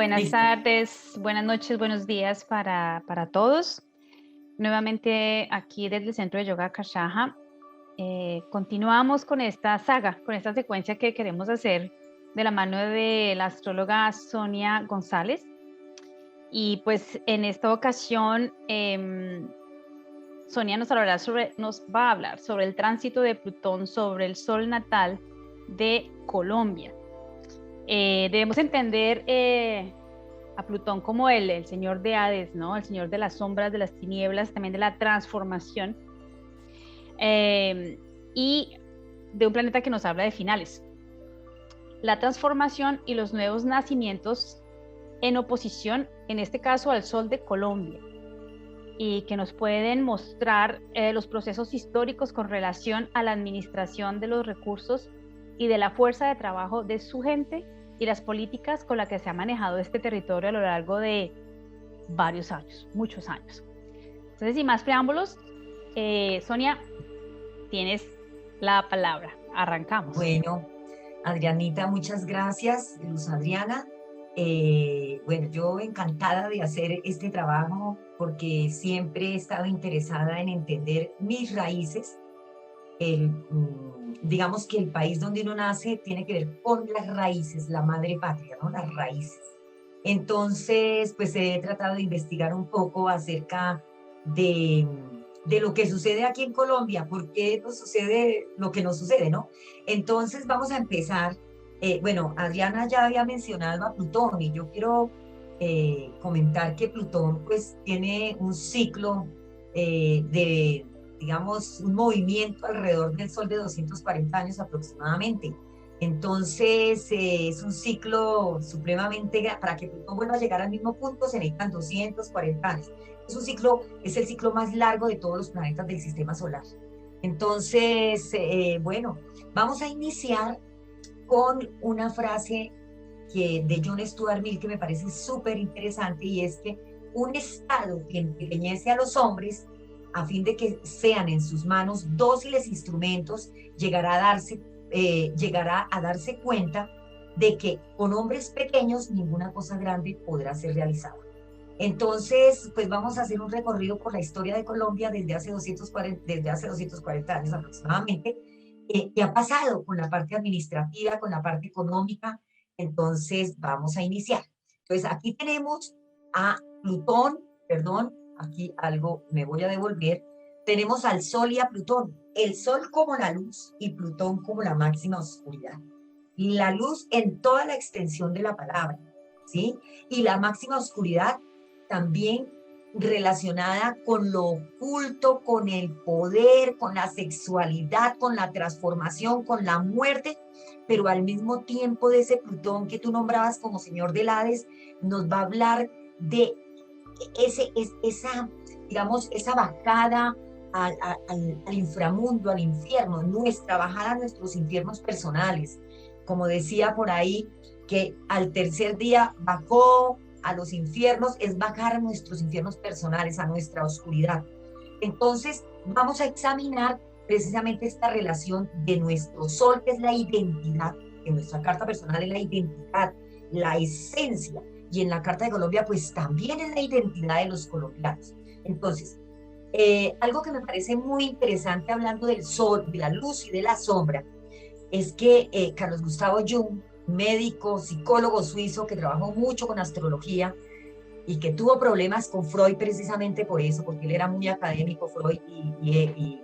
Buenas Listo. tardes, buenas noches, buenos días para todos. Nuevamente aquí desde el Centro de Yoga Kashaja. Continuamos con esta saga, con esta secuencia que queremos hacer de la mano de la astróloga Sonia González. Y pues en esta ocasión Sonia nos va a hablar sobre el tránsito de Plutón sobre el sol natal de Colombia. Debemos entender a Plutón como el señor de Hades, ¿no? El señor de las sombras, de las tinieblas, también de la transformación, y de un planeta que nos habla de finales. La transformación y los nuevos nacimientos en oposición, en este caso al sol de Colombia, y que nos pueden mostrar los procesos históricos con relación a la administración de los recursos y de la fuerza de trabajo de su gente y las políticas con las que se ha manejado este territorio a lo largo de varios años, muchos años. Entonces, sin más preámbulos, Sonia, tienes la palabra. Arrancamos. Bueno, Adrianita, muchas gracias. Luz Adriana. Bueno, yo encantada de hacer este trabajo porque siempre he estado interesada en entender mis raíces. Digamos que el país donde uno nace tiene que ver con las raíces, la madre patria, ¿no? Las raíces. Entonces, pues he tratado de investigar un poco acerca de lo que sucede aquí en Colombia, por qué nos sucede lo que nos sucede, ¿no? Entonces, vamos a empezar. Bueno, Adriana ya había mencionado a Plutón y yo quiero comentar que Plutón pues tiene un ciclo digamos, un movimiento alrededor del Sol de 240 años aproximadamente. Entonces, es un ciclo supremamente, para que Plutón vuelva a llegar al mismo punto se necesitan 240 años. Es un ciclo, es el ciclo más largo de todos los planetas del sistema solar. Entonces, bueno, vamos a iniciar con una frase de John Stuart Mill que me parece súper interesante, y es que un estado que empequeñece a los hombres a fin de que sean en sus manos dóciles instrumentos, llegará a darse cuenta de que con hombres pequeños ninguna cosa grande podrá ser realizada. Entonces, pues vamos a hacer un recorrido por la historia de Colombia desde hace 240 años aproximadamente. ¿Qué ha pasado con la parte administrativa, con la parte económica? Entonces, vamos a iniciar. Entonces, aquí tenemos a Plutón, perdón, aquí algo me voy a devolver. Tenemos al Sol y a Plutón. El Sol como la luz y Plutón como la máxima oscuridad. La luz en toda la extensión de la palabra, ¿sí? Y la máxima oscuridad también relacionada con lo oculto, con el poder, con la sexualidad, con la transformación, con la muerte, pero al mismo tiempo de ese Plutón que tú nombrabas como señor del Hades, nos va a hablar de digamos, esa bajada al inframundo, al infierno, nuestra bajada a nuestros infiernos personales. Como decía por ahí, que al tercer día bajó a los infiernos, es bajar a nuestros infiernos personales, a nuestra oscuridad. Entonces, vamos a examinar precisamente esta relación de nuestro sol, que es la identidad, en nuestra carta personal es la identidad, la esencia, y en la Carta de Colombia, pues también es la identidad de los colombianos. Entonces, algo que me parece muy interesante hablando del sol, de la luz y de la sombra, es que Carlos Gustavo Jung, médico, psicólogo suizo que trabajó mucho con astrología y que tuvo problemas con Freud precisamente por eso, porque él era muy académico, Freud, y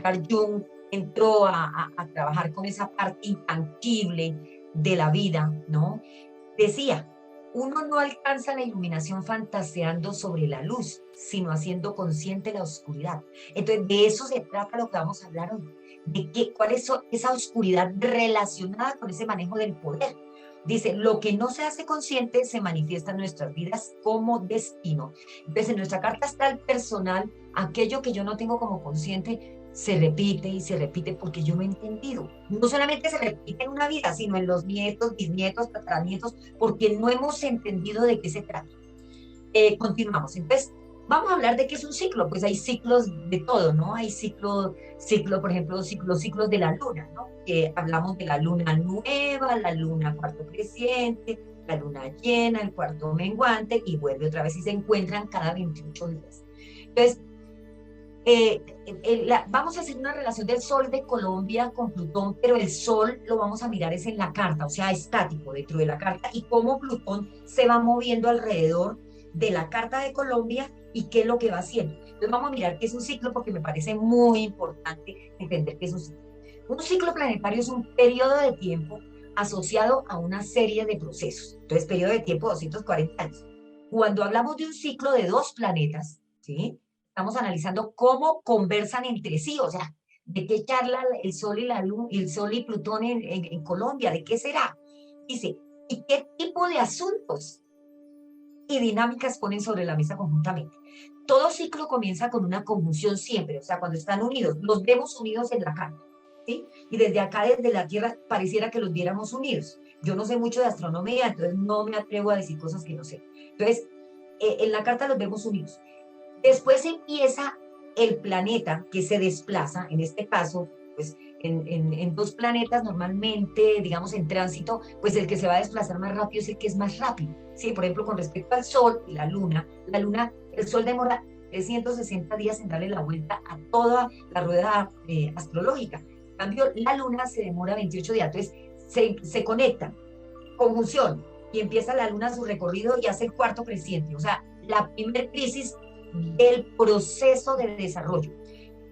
Carl Jung entró a trabajar con esa parte intangible de la vida, ¿no? Decía, uno no alcanza la iluminación fantaseando sobre la luz, sino haciendo consciente la oscuridad. Entonces, de eso se trata lo que vamos a hablar hoy, de cuál es esa oscuridad relacionada con ese manejo del poder. Dice, lo que no se hace consciente se manifiesta en nuestras vidas como destino. Entonces, en nuestra carta astral personal, aquello que yo no tengo como consciente se repite y se repite porque yo no he entendido. No solamente se repite en una vida, sino en los nietos, bisnietos, tataranietos, porque no hemos entendido de qué se trata. Continuamos. Entonces, vamos a hablar de qué es un ciclo. Pues hay ciclos de todo, ¿no? Hay por ejemplo, ciclos de la luna, ¿no? Que hablamos de la luna nueva, la luna cuarto creciente, la luna llena, el cuarto menguante, y vuelve otra vez y se encuentran cada 28 días. Entonces, vamos a hacer una relación del Sol de Colombia con Plutón, pero el Sol lo vamos a mirar es en la carta, o sea, estático dentro de la carta, y cómo Plutón se va moviendo alrededor de la carta de Colombia y qué es lo que va haciendo. Entonces vamos a mirar qué es un ciclo, porque me parece muy importante entender qué es un ciclo. Un ciclo planetario es un periodo de tiempo asociado a una serie de procesos. Entonces, periodo de tiempo 240 años. Cuando hablamos de un ciclo de dos planetas, ¿sí? Estamos analizando cómo conversan entre sí, o sea, de qué charla el Sol y la Luna, el Sol y Plutón en Colombia, de qué será. Dice, ¿y qué tipo de asuntos y dinámicas ponen sobre la mesa conjuntamente? Todo ciclo comienza con una conjunción siempre, o sea, cuando están unidos, los vemos unidos en la carta, ¿sí? Y desde acá, desde la Tierra, pareciera que los viéramos unidos. Yo no sé mucho de astronomía, entonces no me atrevo a decir cosas que no sé. Entonces, en la carta los vemos unidos. Después empieza el planeta que se desplaza, en este caso, pues en dos planetas normalmente, digamos en tránsito, pues el que se va a desplazar más rápido es el que es más rápido. ¿Sí? Por ejemplo, con respecto al Sol y la Luna, el Sol demora 360 días en darle la vuelta a toda la rueda astrológica. En cambio, la Luna se demora 28 días. Entonces, se conectan, conjunción, y empieza la Luna su recorrido y hace el cuarto creciente. O sea, la primera crisis del proceso de desarrollo.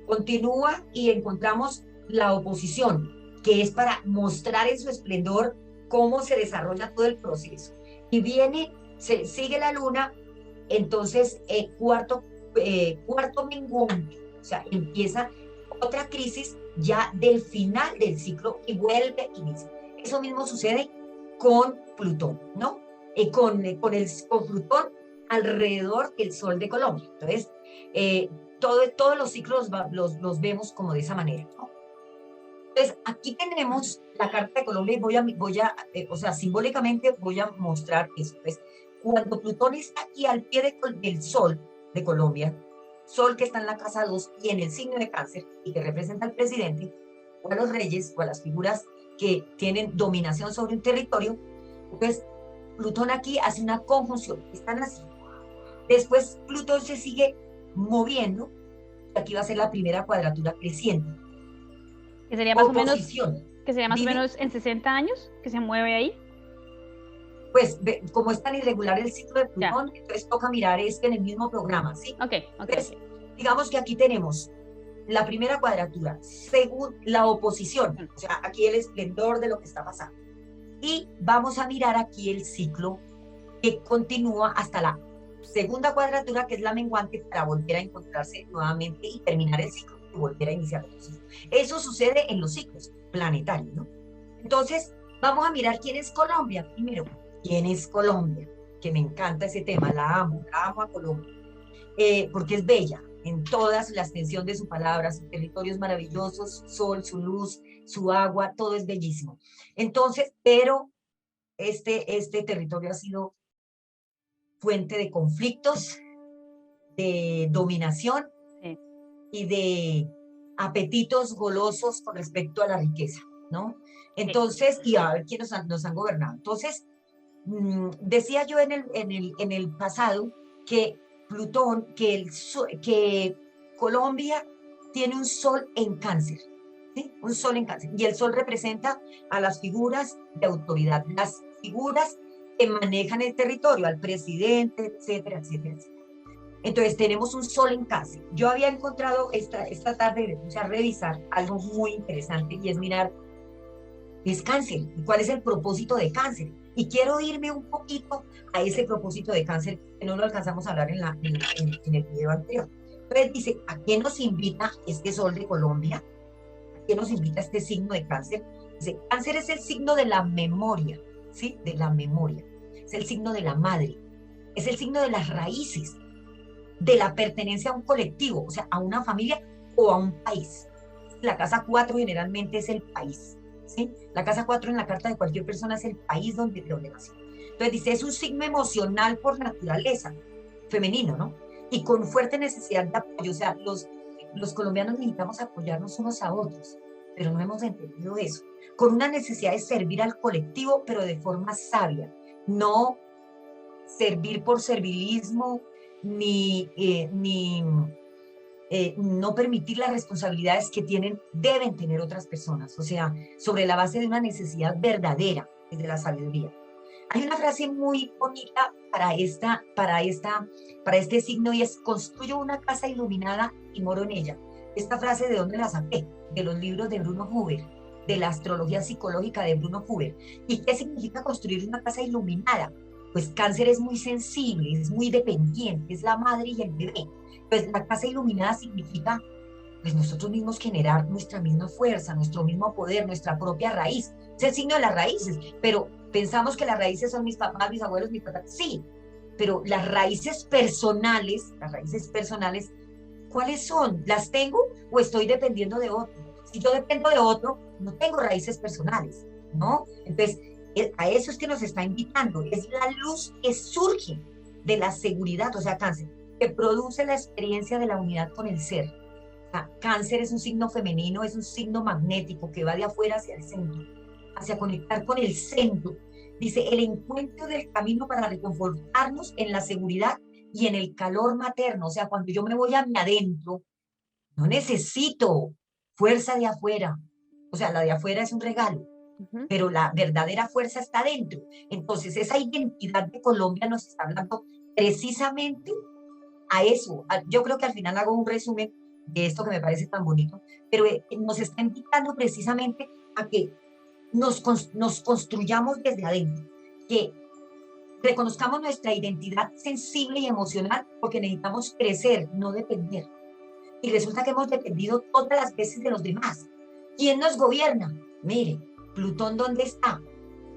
Continúa y encontramos la oposición, que es para mostrar en su esplendor cómo se desarrolla todo el proceso. Y viene, sigue la luna, entonces cuarto menguante, o sea, empieza otra crisis ya del final del ciclo y vuelve a iniciar. Eso mismo sucede con Plutón, ¿no? Con Plutón alrededor del Sol de Colombia. Entonces, todos los ciclos los vemos como de esa manera, ¿no? Entonces, aquí tenemos la Carta de Colombia y o sea, simbólicamente voy a mostrar eso. Pues, cuando Plutón está aquí al pie del Sol de Colombia, Sol que está en la casa 2 y en el signo de Cáncer y que representa al presidente o a los reyes o a las figuras que tienen dominación sobre un territorio, pues Plutón aquí hace una conjunción, están así. Después Plutón se sigue moviendo, y aquí va a ser la primera cuadratura creciente. Que sería más Oposición. Que sería más o menos en 60 años que se mueve ahí. Pues como es tan irregular el ciclo de Plutón, entonces toca mirar esto en el mismo programa, ¿sí? Entonces, digamos que aquí tenemos la primera cuadratura, según la oposición, o sea, aquí el esplendor de lo que está pasando. Y vamos a mirar aquí el ciclo que continúa hasta la segunda cuadratura, que es la menguante, para volver a encontrarse nuevamente y terminar el ciclo y volver a iniciar el ciclo. Eso sucede en los ciclos planetarios, ¿no? Entonces, vamos a mirar quién es Colombia primero. ¿Quién es Colombia? Que me encanta ese tema, la amo a Colombia, porque es bella en toda la extensión de su palabra, sus territorios maravillosos, sol, su luz, su agua, todo es bellísimo. Entonces, pero este territorio ha sido fuente de conflictos, de dominación y de apetitos golosos con respecto a la riqueza, ¿no? Entonces, y a ver quiénes nos han gobernado. Entonces, decía yo en el pasado que Plutón, que Colombia tiene un sol en Cáncer, ¿sí? Un sol en Cáncer. Y el sol representa a las figuras de autoridad, las figuras que manejan el territorio, al presidente, etcétera, etcétera, etcétera. Entonces tenemos un sol en Cáncer. Yo había encontrado esta tarde, me puse a revisar algo muy interesante y es mirar, es Cáncer, ¿y cuál es el propósito de Cáncer? Y quiero irme un poquito a ese propósito de Cáncer, que no lo alcanzamos a hablar en el video anterior. Entonces dice, ¿a qué nos invita este sol de Colombia? ¿A qué nos invita este signo de Cáncer? Dice, Cáncer es el signo de la memoria, ¿sí? De la memoria. Es el signo de la madre. Es el signo de las raíces, de la pertenencia a un colectivo, o sea, a una familia o a un país. La casa 4 generalmente es el país, ¿sí? La casa 4 en la carta de cualquier persona es el país donde nació. Entonces dice, es un signo emocional por naturaleza, femenino, ¿no? Y con fuerte necesidad de apoyo, o sea, los colombianos necesitamos apoyarnos unos a otros, pero no hemos entendido eso. Con una necesidad de servir al colectivo, pero de forma sabia, no servir por servilismo, ni no permitir las responsabilidades que deben tener otras personas, o sea, sobre la base de una necesidad verdadera desde la sabiduría. Hay una frase muy bonita para este signo y es: construyo una casa iluminada y moro en ella. Esta frase, ¿de dónde la saqué? De los libros de Bruno Huber, de la astrología psicológica de Bruno Huber. ¿Y qué significa construir una casa iluminada? Pues Cáncer es muy sensible, es muy dependiente, es la madre y el bebé. Pues la casa iluminada significa, pues, nosotros mismos generar nuestra misma fuerza, nuestro mismo poder, nuestra propia raíz. Es el signo de las raíces, pero pensamos que las raíces son mis papás, mis abuelos, mis papás. Sí, pero las raíces personales, ¿cuáles son? ¿Las tengo o estoy dependiendo de otro? Si yo dependo de otro, no tengo raíces personales, ¿no? Entonces, a eso es que nos está invitando. Es la luz que surge de la seguridad, o sea, Cáncer, que produce la experiencia de la unidad con el ser. O sea, Cáncer es un signo femenino, es un signo magnético que va de afuera hacia el centro, hacia conectar con el centro. Dice, el encuentro del camino para reconfortarnos en la seguridad y en el calor materno. O sea, cuando yo me voy a mi adentro, no necesito fuerza de afuera. O sea, la de afuera es un regalo, pero la verdadera fuerza está dentro. Entonces, esa identidad de Colombia nos está hablando precisamente a eso. Yo creo que al final hago un resumen de esto que me parece tan bonito, pero nos está invitando precisamente a que nos construyamos desde adentro, que reconozcamos nuestra identidad sensible y emocional, porque necesitamos crecer, no depender. Y resulta que hemos dependido todas las veces de los demás. ¿Quién nos gobierna? Mire, Plutón, ¿dónde está?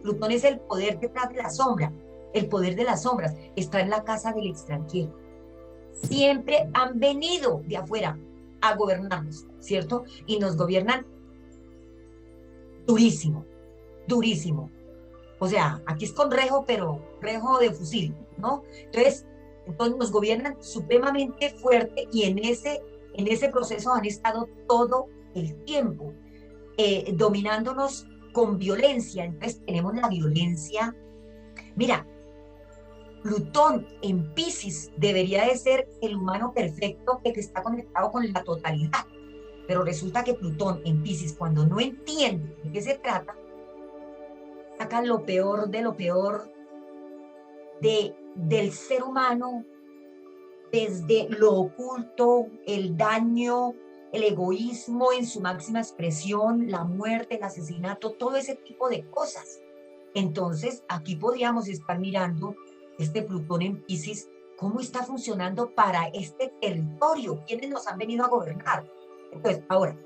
Plutón es el poder detrás de la sombra. El poder de las sombras está en la casa del extranjero. Siempre han venido de afuera a gobernarnos, ¿cierto? Y nos gobiernan durísimo, durísimo. O sea, aquí es con rejo, pero rejo de fusil, ¿no? Entonces nos gobiernan supremamente fuerte y en ese proceso han estado todo el tiempo dominándonos con violencia. Entonces tenemos la violencia. Mira, Plutón en Piscis debería de ser el humano perfecto que está conectado con la totalidad, pero resulta que Plutón en Piscis, cuando no entiende de qué se trata, saca lo peor de lo peor del ser humano, desde lo oculto, el daño, el egoísmo en su máxima expresión, la muerte, el asesinato, todo ese tipo de cosas. Entonces, aquí podríamos estar mirando este Plutón en Piscis, cómo está funcionando para este territorio, quiénes nos han venido a gobernar. Entonces, ahora,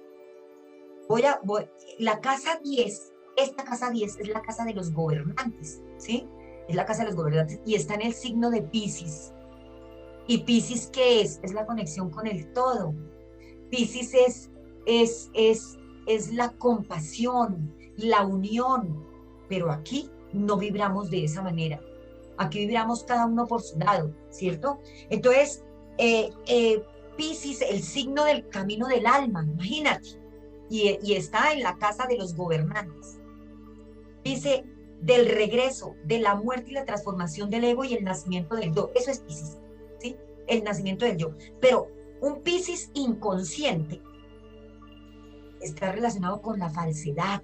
la casa 10, esta casa 10 es la casa de los gobernantes, ¿sí? Es la casa de los gobernantes y está en el signo de Piscis. ¿Y Piscis qué es? Es la conexión con el todo. Piscis es la compasión, la unión, pero aquí no vibramos de esa manera. Aquí vibramos cada uno por su lado, ¿cierto? Entonces, Piscis, el signo del camino del alma, imagínate, y está en la casa de los gobernantes. Dice, del regreso, de la muerte y la transformación del ego y el nacimiento del yo. Eso es Piscis, ¿sí? El nacimiento del yo. Pero un Piscis inconsciente está relacionado con la falsedad,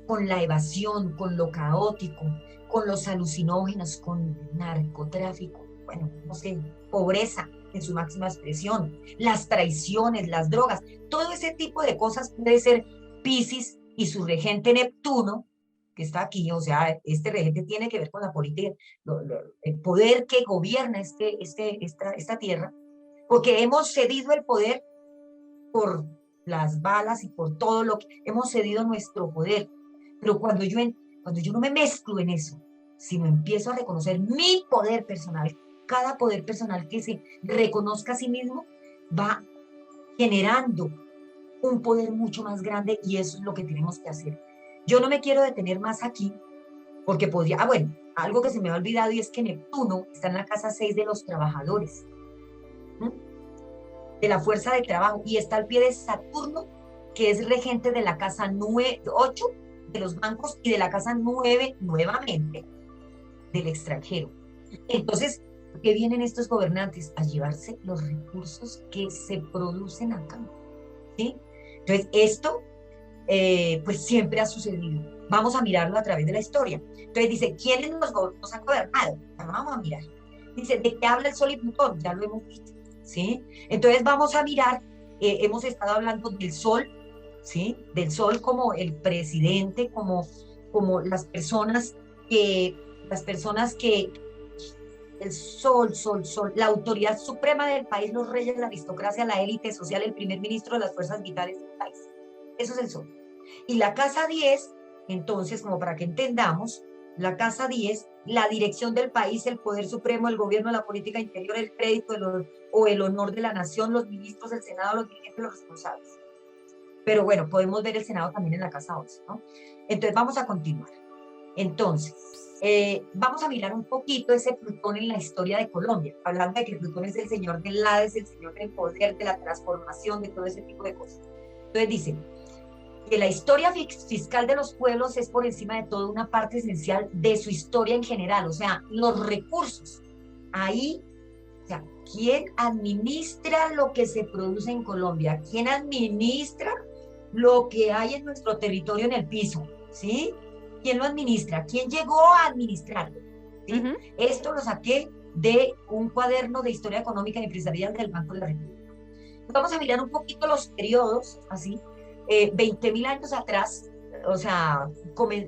con la evasión, con lo caótico, con los alucinógenos, con narcotráfico, bueno, no sé, pobreza en su máxima expresión, las traiciones, las drogas, todo ese tipo de cosas puede ser Piscis y su regente Neptuno, que está aquí. O sea, este regente tiene que ver con la política, el poder que gobierna esta tierra, porque hemos cedido el poder por las balas y por todo lo que hemos cedido nuestro poder. Pero cuando yo no me mezclo en eso, sino empiezo a reconocer mi poder personal, cada poder personal que se reconozca a sí mismo va generando un poder mucho más grande, y eso es lo que tenemos que hacer. Yo no me quiero detener más aquí, porque podría, bueno, algo que se me ha olvidado, y es que Neptuno está en la casa 6 de los trabajadores, ¿no? De la fuerza de trabajo, y está al pie de Saturno, que es regente de la casa 8 de los bancos y de la casa 9 nuevamente del extranjero. Entonces, ¿qué vienen estos gobernantes? A llevarse los recursos que se producen acá, ¿sí? Entonces, esto pues siempre ha sucedido. Vamos a mirarlo a través de la historia. Entonces dice, ¿quiénes nos han gobernado? Vamos a mirar. Dice, ¿de qué habla el Sol y Plutón? Ya lo hemos visto, ¿sí? Entonces vamos a mirar, hemos estado hablando del Sol, ¿sí? Del Sol como el presidente, como las personas que, el Sol, la autoridad suprema del país, los reyes, la aristocracia, la élite social, el primer ministro de las fuerzas vitales del país. Eso es el Sol. Y la casa 10, entonces, como para que entendamos, la casa 10, la dirección del país, el poder supremo, el gobierno, la política interior, el crédito o el honor de la nación, los ministros, el Senado, los dirigentes, los responsables. Pero bueno, podemos ver el Senado también en la casa 11, ¿no? Entonces, vamos a continuar. Entonces, vamos a mirar un poquito ese Plutón en la historia de Colombia, hablando de que Plutón es el señor del Hades, el señor del poder, de la transformación, de todo ese tipo de cosas. Entonces dice que la historia fiscal de los pueblos es por encima de todo una parte esencial de su historia en general, o sea, los recursos. Ahí, o sea, ¿quién administra lo que se produce en Colombia? ¿Quién administra lo que hay en nuestro territorio en el piso? ¿Sí? ¿Quién lo administra? ¿Quién llegó a administrarlo? ¿Sí? Esto lo saqué de un cuaderno de historia económica y empresarial del Banco de la República. Vamos a mirar un poquito los periodos, así, 20.000 años atrás, o sea,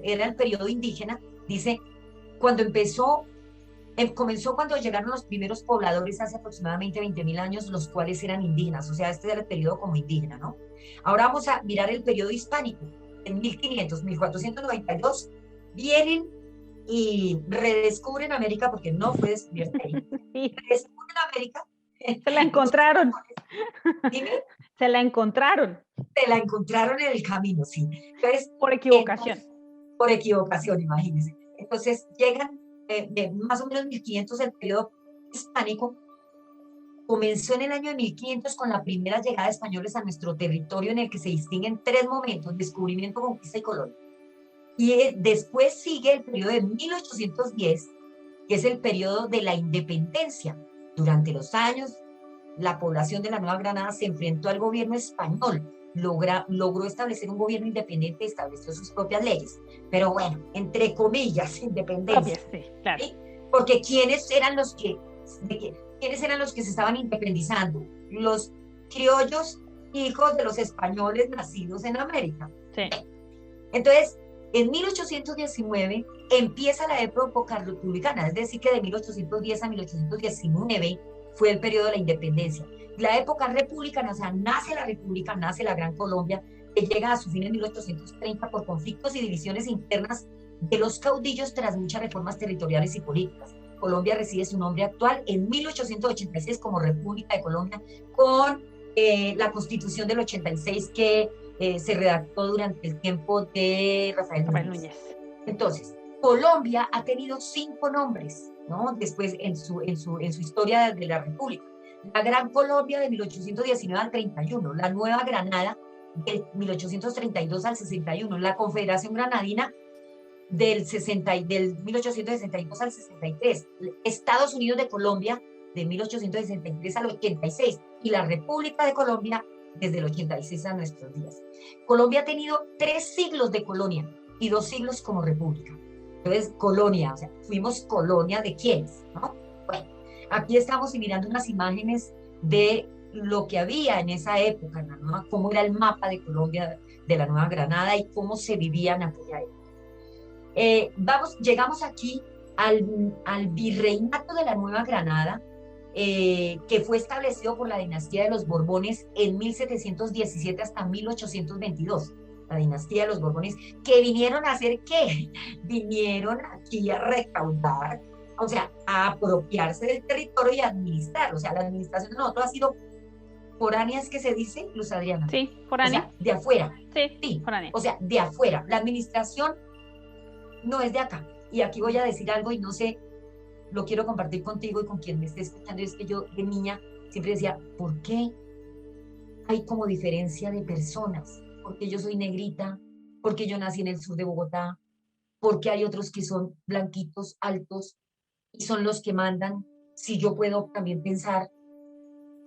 era el periodo indígena, dice, cuando comenzó cuando llegaron los primeros pobladores hace aproximadamente 20.000 años, los cuales eran indígenas, o sea, este era el periodo como indígena, ¿no? Ahora vamos a mirar el periodo hispánico, en 1500, 1492, vienen y redescubren América, porque no fue descubierta ahí, redescubren América. Se la encontraron. Dime. Se la encontraron. Se la encontraron en el camino, sí. Entonces, por equivocación. Por equivocación, imagínense. Entonces, llegan más o menos 1500, el periodo hispánico. Comenzó en el año de 1500 con la primera llegada de españoles a nuestro territorio, en el que se distinguen tres momentos: descubrimiento, conquista y colonia. Y después sigue el periodo de 1810, que es el periodo de la independencia. Durante los años, la población de la Nueva Granada se enfrentó al gobierno español, logró establecer un gobierno independiente y estableció sus propias leyes. Pero bueno, entre comillas, independencia. Sí, claro. ¿Sí? Porque ¿quiénes eran los que se estaban independizando? Los criollos, hijos de los españoles nacidos en América. Sí. Entonces, en 1819 empieza la época republicana, es decir, que de 1810 a 1819 fue el periodo de la independencia. La época republicana, o sea, nace la República, nace la Gran Colombia, que llega a su fin en 1830 por conflictos y divisiones internas de los caudillos tras muchas reformas territoriales y políticas. Colombia recibe su nombre actual en 1886 como República de Colombia, con la Constitución del 86 que se redactó durante el tiempo de Rafael Núñez. Entonces, Colombia ha tenido 5 nombres, ¿no? Después en su historia de la República. La Gran Colombia de 1819 al 31, la Nueva Granada de 1832 al 61, la Confederación Granadina del 1862 al 63, Estados Unidos de Colombia de 1863 al 86 y la República de Colombia desde el 86 a nuestros días. Colombia ha tenido 3 siglos de colonia y 2 siglos como república. Entonces, colonia, o sea, fuimos colonia de quiénes, ¿no? Bueno, aquí estamos mirando unas imágenes de lo que había en esa época, ¿no? Cómo era el mapa de Colombia, de la Nueva Granada y cómo se vivía en aquella época. Llegamos aquí al virreinato de la Nueva Granada, que fue establecido por la dinastía de los Borbones en 1717 hasta 1822. La dinastía de los Borbones, que vinieron a hacer ¿qué? Vinieron aquí a recaudar, o sea, a apropiarse del territorio y a administrar. O sea, la administración de nosotros ha sido foránea, ¿es que se dice, Luz Adriana? Sí, foránea. O sea, de afuera. Sí, foránea. O sea, de afuera. La administración no es de acá. Y aquí voy a decir algo y no sé, lo quiero compartir contigo y con quien me esté escuchando. Es que yo de niña siempre decía, ¿por qué hay como diferencia de personas? Porque yo soy negrita, porque yo nací en el sur de Bogotá, porque hay otros que son blanquitos, altos, y son los que mandan, si yo puedo también pensar,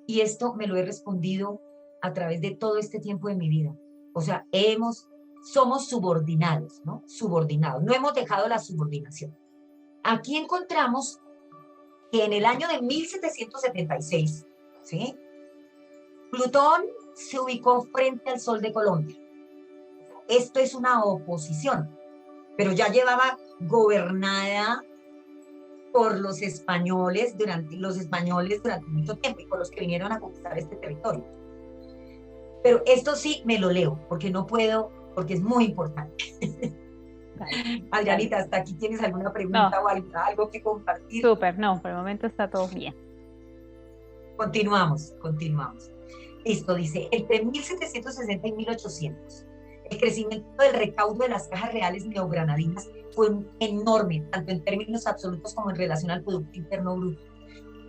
y esto me lo he respondido a través de todo este tiempo de mi vida. O sea, somos subordinados, ¿no? Subordinados, no hemos dejado la subordinación. Aquí encontramos que en el año de 1776, ¿sí? Plutón se ubicó frente al Sol de Colombia. Esto es una oposición, pero ya llevaba gobernada por los españoles durante mucho tiempo y por los que vinieron a conquistar este territorio. Pero esto sí me lo leo, porque no puedo, porque es muy importante. Vale, Adrianita, ¿hasta aquí tienes alguna pregunta no, o algo que compartir? súper, no, por el momento está todo bien. Continuamos. Esto dice, entre 1760 y 1800, el crecimiento del recaudo de las cajas reales neogranadinas fue enorme, tanto en términos absolutos como en relación al Producto Interno Bruto.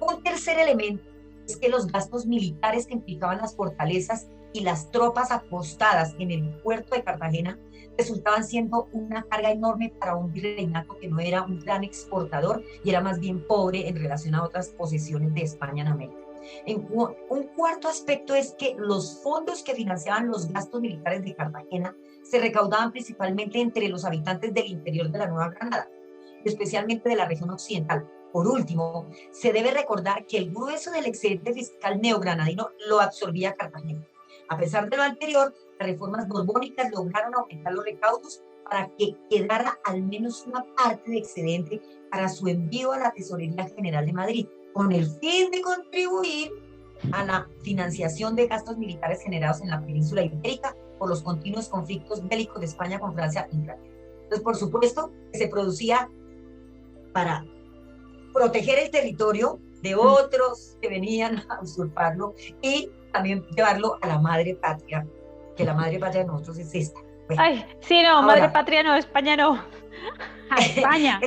Un tercer elemento es que los gastos militares que implicaban las fortalezas y las tropas apostadas en el puerto de Cartagena resultaban siendo una carga enorme para un virreinato que no era un gran exportador y era más bien pobre en relación a otras posesiones de España en América. Un cuarto aspecto es que los fondos que financiaban los gastos militares de Cartagena se recaudaban principalmente entre los habitantes del interior de la Nueva Granada, especialmente de la región occidental. Por último, se debe recordar que el grueso del excedente fiscal neogranadino lo absorbía Cartagena. A pesar de lo anterior, las reformas borbónicas lograron aumentar los recaudos para que quedara al menos una parte de excedente para su envío a la Tesorería General de Madrid, con el fin de contribuir a la financiación de gastos militares generados en la península ibérica por los continuos conflictos bélicos de España con Francia e Inglaterra. Entonces, por supuesto, se producía para proteger el territorio de otros que venían a usurparlo y también llevarlo a la madre patria, que la madre patria de nosotros es esta. Bueno, ay, sí, no, ahora, madre patria no, España no. A España.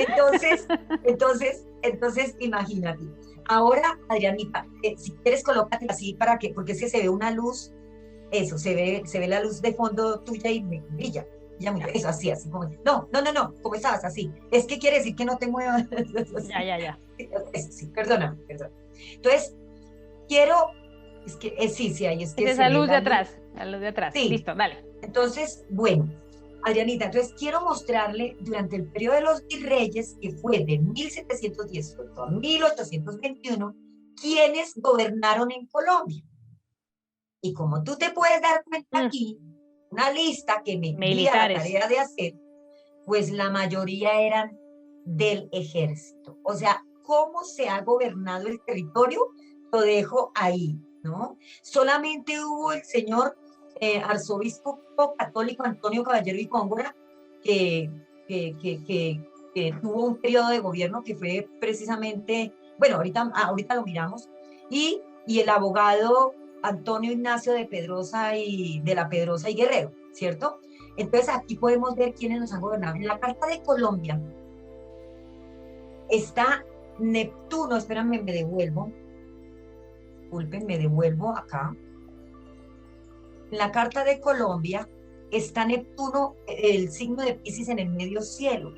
entonces, imagínate. Ahora, Adrianita, si quieres colócate así para que, porque es que se ve una luz, eso, se ve la luz de fondo tuya y me brilla. Ya, mira, eso, así, como, no, como estabas, así. Es que quiere decir que no te muevas. Ya. Sí, perdóname. Entonces, quiero, es que, sí, ahí es que esa luz de atrás, la luz de atrás, sí. Listo, dale. Entonces, bueno, Adrianita, entonces quiero mostrarle durante el periodo de los virreyes, que fue de 1718 a 1821, quienes gobernaron en Colombia. Y como tú te puedes dar cuenta aquí, una lista que me di a la tarea de hacer, pues la mayoría eran del ejército. O sea, cómo se ha gobernado el territorio, lo dejo ahí, ¿no? Solamente hubo el señor arzobispo católico Antonio Caballero y Góngora, que tuvo un periodo de gobierno que fue precisamente, bueno, ahorita lo miramos, y el abogado Antonio Ignacio de Pedrosa y de la Pedrosa y Guerrero, ¿cierto? Entonces aquí podemos ver quiénes nos han gobernado. En la Carta de Colombia está Neptuno, espérame, me devuelvo. Disculpen, me devuelvo acá. En la Carta de Colombia está Neptuno, el signo de Piscis en el medio cielo,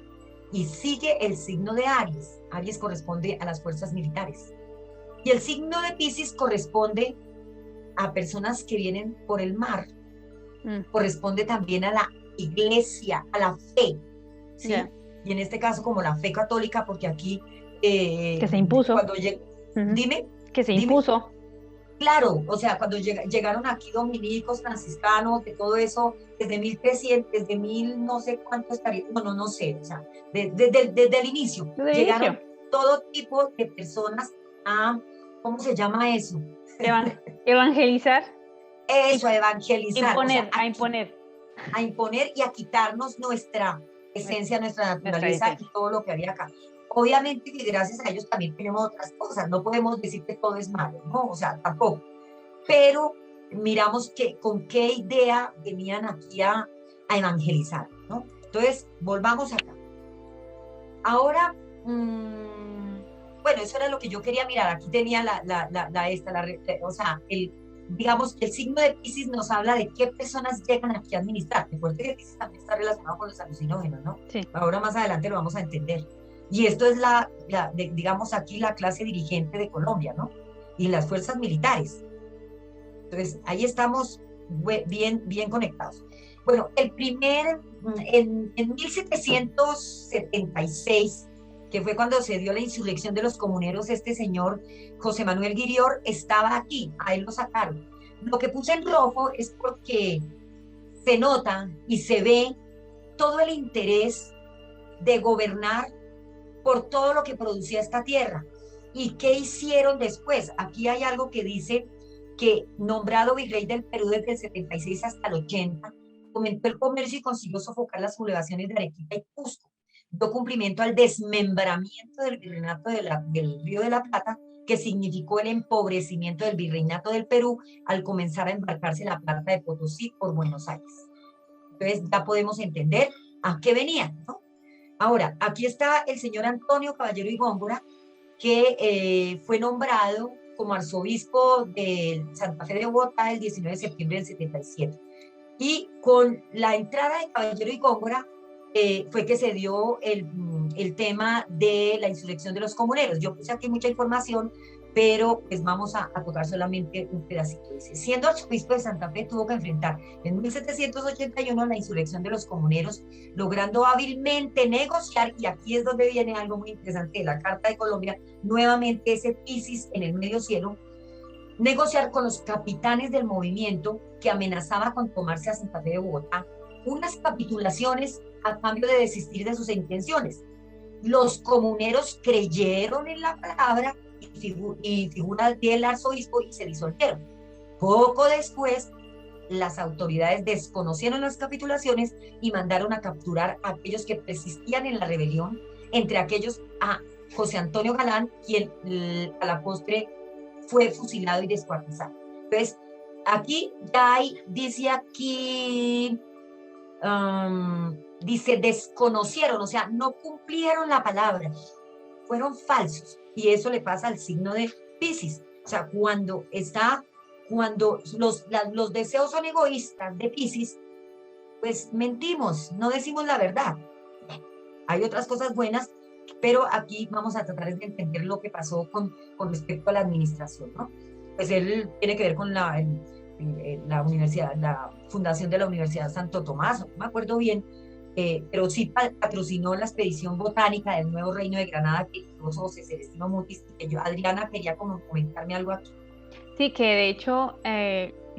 y sigue el signo de Aries. Aries corresponde a las fuerzas militares. Y el signo de Piscis corresponde a personas que vienen por el mar. Corresponde también a la iglesia, a la fe, ¿sí? Yeah. Y en este caso como la fe católica, porque aquí que se impuso. Cuando dime. Que se impuso. Claro, o sea, cuando llegaron aquí dominicos, franciscanos, de todo eso, desde 1300, desde 1000, no sé cuánto estaría, no sé, o sea, desde el inicio, llegaron todo tipo de personas a, ¿cómo se llama eso? Evangelizar. Eso, a evangelizar. Imponer, o sea, a imponer y a quitarnos nuestra esencia, nuestra naturaleza y todo lo que había acá. Obviamente que gracias a ellos también tenemos otras cosas, no podemos decir que todo es malo, ¿no? O sea, tampoco. Pero miramos con qué idea venían aquí a evangelizar, ¿no? Entonces, volvamos acá. Ahora, bueno, eso era lo que yo quería mirar. Aquí tenía o sea, digamos que el signo de Piscis nos habla de qué personas llegan aquí a administrar. Recuerda que Piscis también está relacionado con los alucinógenos, ¿no? Sí. Ahora más adelante lo vamos a entender. Y esto es digamos aquí la clase dirigente de Colombia, ¿no? Y las fuerzas militares. Entonces, ahí estamos bien conectados. Bueno, en 1776, que fue cuando se dio la insurrección de los comuneros, este señor José Manuel Guirior estaba aquí, a él lo sacaron. Lo que puse en rojo es porque se nota y se ve todo el interés de gobernar por todo lo que producía esta tierra. ¿Y qué hicieron después? Aquí hay algo que dice que, nombrado virrey del Perú desde el 76 hasta el 80, fomentó el comercio y consiguió sofocar las sublevaciones de Arequipa y Cusco. Dio cumplimiento al desmembramiento del virreinato del Río de la Plata, que significó el empobrecimiento del virreinato del Perú al comenzar a embarcarse la plata de Potosí por Buenos Aires. Entonces ya podemos entender a qué venían, ¿no? Ahora, aquí está el señor Antonio Caballero y Góngora, que fue nombrado como arzobispo de Santa Fe de Bogotá el 19 de septiembre del 77. Y con la entrada de Caballero y Góngora fue que se dio el tema de la insurrección de los comuneros. Yo puse aquí mucha información, pero pues vamos a tocar solamente un pedacito. Dice, siendo arzobispo de Santa Fe, tuvo que enfrentar en 1781 la insurrección de los comuneros, logrando hábilmente negociar, y aquí es donde viene algo muy interesante de la Carta de Colombia, nuevamente ese Piscis en el medio cielo, negociar con los capitanes del movimiento que amenazaba con tomarse a Santa Fe de Bogotá, unas capitulaciones a cambio de desistir de sus intenciones. Los comuneros creyeron en la palabra y figura del arzobispo y se disolvieron. Poco después, las autoridades desconocieron las capitulaciones y mandaron a capturar a aquellos que persistían en la rebelión, entre aquellos a José Antonio Galán, quien a la postre fue fusilado y descuartizado. Entonces, aquí ya dice aquí, dice, desconocieron, o sea, no cumplieron la palabra, fueron falsos. Y eso le pasa al signo de Piscis. O sea, cuando los deseos son egoístas de Piscis, pues mentimos, no decimos la verdad. Hay otras cosas buenas, pero aquí vamos a tratar de entender lo que pasó con respecto a la administración, ¿no? Pues él tiene que ver con la universidad, la fundación de la Universidad Santo Tomás, no me acuerdo bien, pero sí patrocinó la expedición botánica del Nuevo Reino de Granada, que incluso José Celestino Mutis, que yo, Adriana, quería comentarme algo aquí. Sí, que de hecho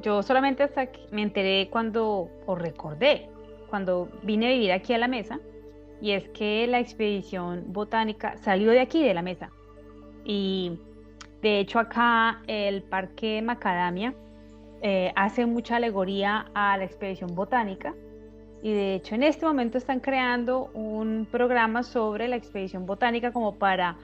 yo solamente hasta que me enteré o recordé, cuando vine a vivir aquí a la Mesa, y es que la expedición botánica salió de aquí, de la Mesa. Y de hecho acá el Parque Macadamia hace mucha alegoría a la expedición botánica, y de hecho en este momento están creando un programa sobre la expedición botánica como para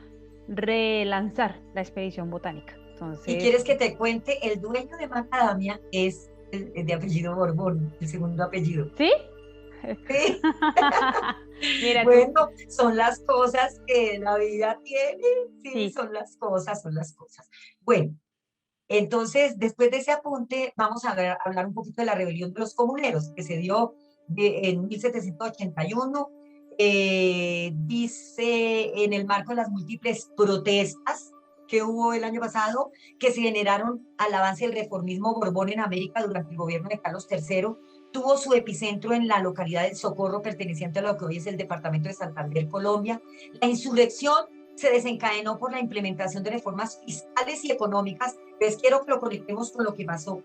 relanzar la expedición botánica. Entonces, ¿y quieres que te cuente? El dueño de Macadamia es de apellido Borbón, el segundo apellido. ¿Sí? Sí. Mira, bueno, son las cosas que la vida tiene. Sí, sí, son las cosas. Bueno, entonces, después de ese apunte, vamos a hablar un poquito de la rebelión de los comuneros, que se dio en 1781. Dice, en el marco de las múltiples protestas que hubo el año pasado, que se generaron al avance del reformismo Borbón en América durante el gobierno de Carlos III, tuvo su epicentro en la localidad del Socorro, perteneciente a lo que hoy es el departamento de Santander, Colombia. La insurrección se desencadenó por la implementación de reformas fiscales y económicas. Entonces quiero que lo conectemos con lo que pasó,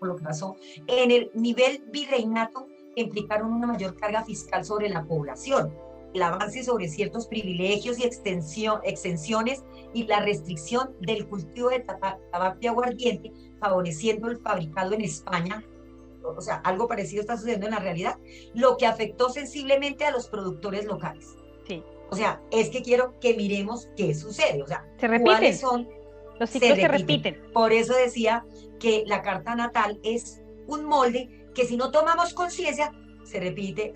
en el nivel virreinato, que implicaron una mayor carga fiscal sobre la población, el avance sobre ciertos privilegios y exenciones y la restricción del cultivo de tabaco y aguardiente, favoreciendo el fabricado en España. O sea, algo parecido está sucediendo en la realidad, lo que afectó sensiblemente a los productores locales. Sí. O sea, es que quiero que miremos qué sucede, o sea, se repiten. cuáles son. Los ciclos se repiten. Por eso decía que la carta natal es un molde que si no tomamos conciencia, se repite.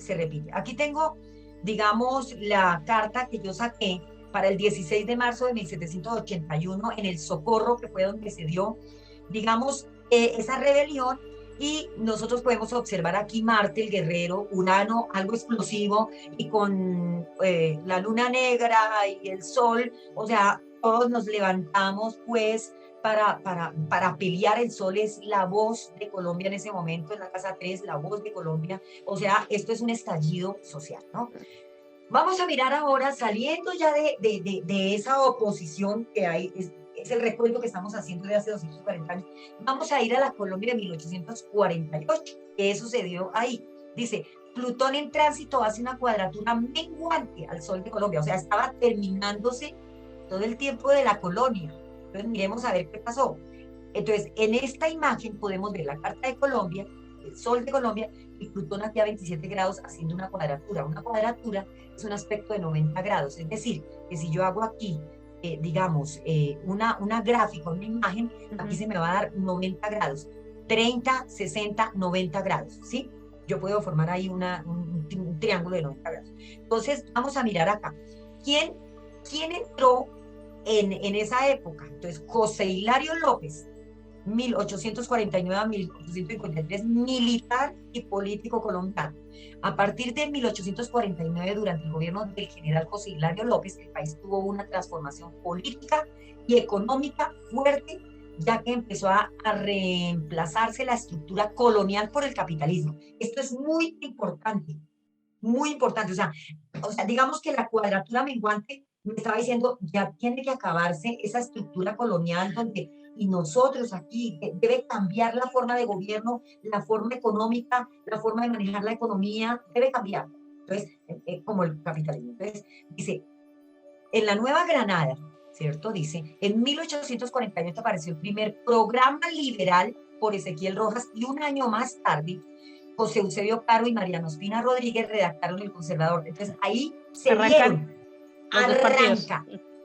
Aquí tengo, digamos, la carta que yo saqué para el 16 de marzo de 1781 en el Socorro, que fue donde se dio, digamos, esa rebelión. Y nosotros podemos observar aquí Marte, el guerrero, Urano, algo explosivo, y con la luna negra y el sol, o sea, todos nos levantamos pues para pelear. El sol es la voz de Colombia en ese momento, en la Casa 3, la voz de Colombia. O sea, esto es un estallido social, ¿no? Vamos a mirar ahora, saliendo ya de esa oposición que hay, es el recuento que estamos haciendo de hace 240 años, vamos a ir a la Colombia de 1848. ¿Qué sucedió ahí? Dice, Plutón en tránsito hace una cuadratura menguante al Sol de Colombia, o sea, estaba terminándose todo el tiempo de la colonia. Entonces, miremos a ver qué pasó. Entonces, en esta imagen podemos ver la carta de Colombia, el Sol de Colombia, y Plutón aquí a 27 grados haciendo una cuadratura. Una cuadratura es un aspecto de 90 grados, es decir, que si yo hago aquí, digamos, una gráfica, una imagen, aquí se me va a dar 90 grados, 30, 60, 90 grados, ¿sí? Yo puedo formar ahí un triángulo de 90 grados. Entonces, vamos a mirar acá. ¿Quién entró en esa época? Entonces, José Hilario López, 1849 a 1853, militar y político colombiano. A partir de 1849, durante el gobierno del general José Hilario López, el país tuvo una transformación política y económica fuerte, ya que empezó a reemplazarse la estructura colonial por el capitalismo. Esto es muy importante, muy importante. O sea, digamos que la cuadratura menguante me estaba diciendo, ya tiene que acabarse esa estructura colonial donde, y nosotros aquí, debe cambiar la forma de gobierno, la forma económica, la forma de manejar la economía, debe cambiar. Entonces, como el capitalismo. Entonces, dice, en la Nueva Granada, ¿cierto? Dice, en 1848 apareció el primer programa liberal por Ezequiel Rojas, y un año más tarde, José Eusebio Caro y Mariano Espina Rodríguez redactaron El Conservador. Entonces, ahí se dieron,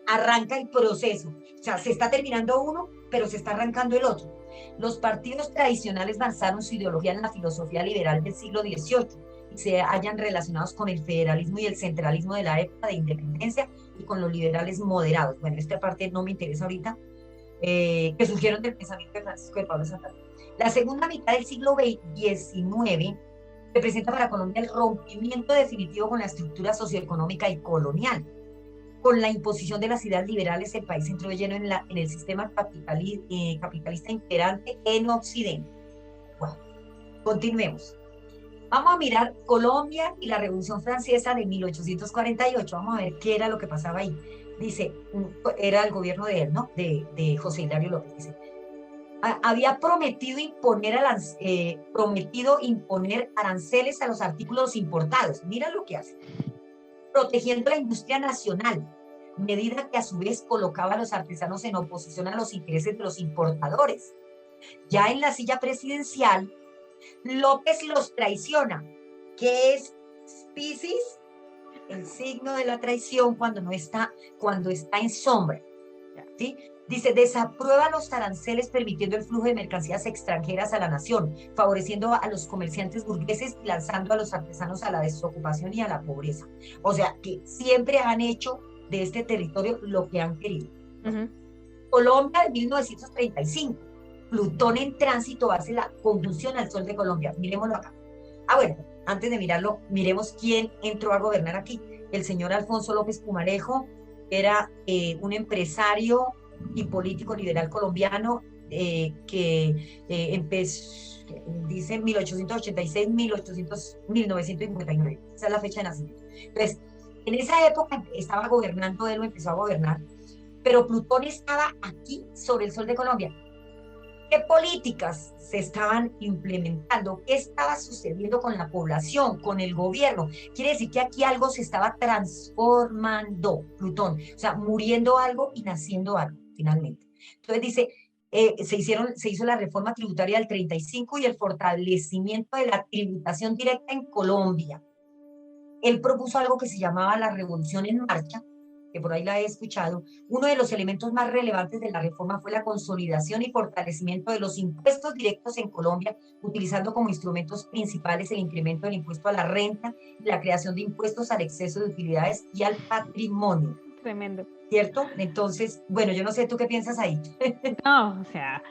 arranca el proceso. O sea, se está terminando uno, pero se está arrancando el otro. Los partidos tradicionales basaron su ideología en la filosofía liberal del siglo XVIII y se hallan relacionados con el federalismo y el centralismo de la época de independencia y con los liberales moderados. Bueno, esta parte no me interesa ahorita, que surgieron del pensamiento de Francisco de Pablo Santana. La segunda mitad del siglo XIX representa para Colombia el rompimiento definitivo con la estructura socioeconómica y colonial. Con la imposición de las ideas liberales, el país entró de lleno en el sistema capitalista imperante en Occidente. Bueno, continuemos. Vamos a mirar Colombia y la Revolución Francesa de 1848. Vamos a ver qué era lo que pasaba ahí. Dice, era el gobierno de él, ¿no? De José Hilario López. Dice, había prometido imponer aranceles a los artículos importados. Mira lo que hace. Protegiendo la industria nacional, medida que a su vez colocaba a los artesanos en oposición a los intereses de los importadores. Ya en la silla presidencial, López los traiciona. ¿Qué es Piscis? El signo de la traición cuando está en sombra, ¿sí? Dice, desaprueba los aranceles permitiendo el flujo de mercancías extranjeras a la nación, favoreciendo a los comerciantes burgueses y lanzando a los artesanos a la desocupación y a la pobreza. O sea, que siempre han hecho de este territorio lo que han querido. Colombia de 1935. Plutón en tránsito hace la conjunción al Sol de Colombia. Miremoslo acá. Bueno, antes de mirarlo, miremos quién entró a gobernar aquí. El señor Alfonso López Pumarejo era un empresario y político liberal colombiano que empezó, dice, en 1886, 1959. Esa es la fecha de nacimiento. Entonces, en esa época estaba gobernando él, o empezó a gobernar, pero Plutón estaba aquí sobre el Sol de Colombia. ¿Qué políticas se estaban implementando? ¿Qué estaba sucediendo con la población, con el gobierno? Quiere decir que aquí algo se estaba transformando, Plutón, o sea, muriendo algo y naciendo algo, finalmente. Entonces dice, se hizo la reforma tributaria del 35 y el fortalecimiento de la tributación directa en Colombia. Él propuso algo que se llamaba la Revolución en Marcha, que por ahí la he escuchado. Uno de los elementos más relevantes de la reforma fue la consolidación y fortalecimiento de los impuestos directos en Colombia, utilizando como instrumentos principales el incremento del impuesto a la renta y la creación de impuestos al exceso de utilidades y al patrimonio. Tremendo. ¿Cierto? Entonces, bueno, yo no sé, ¿tú qué piensas ahí? No, o sea,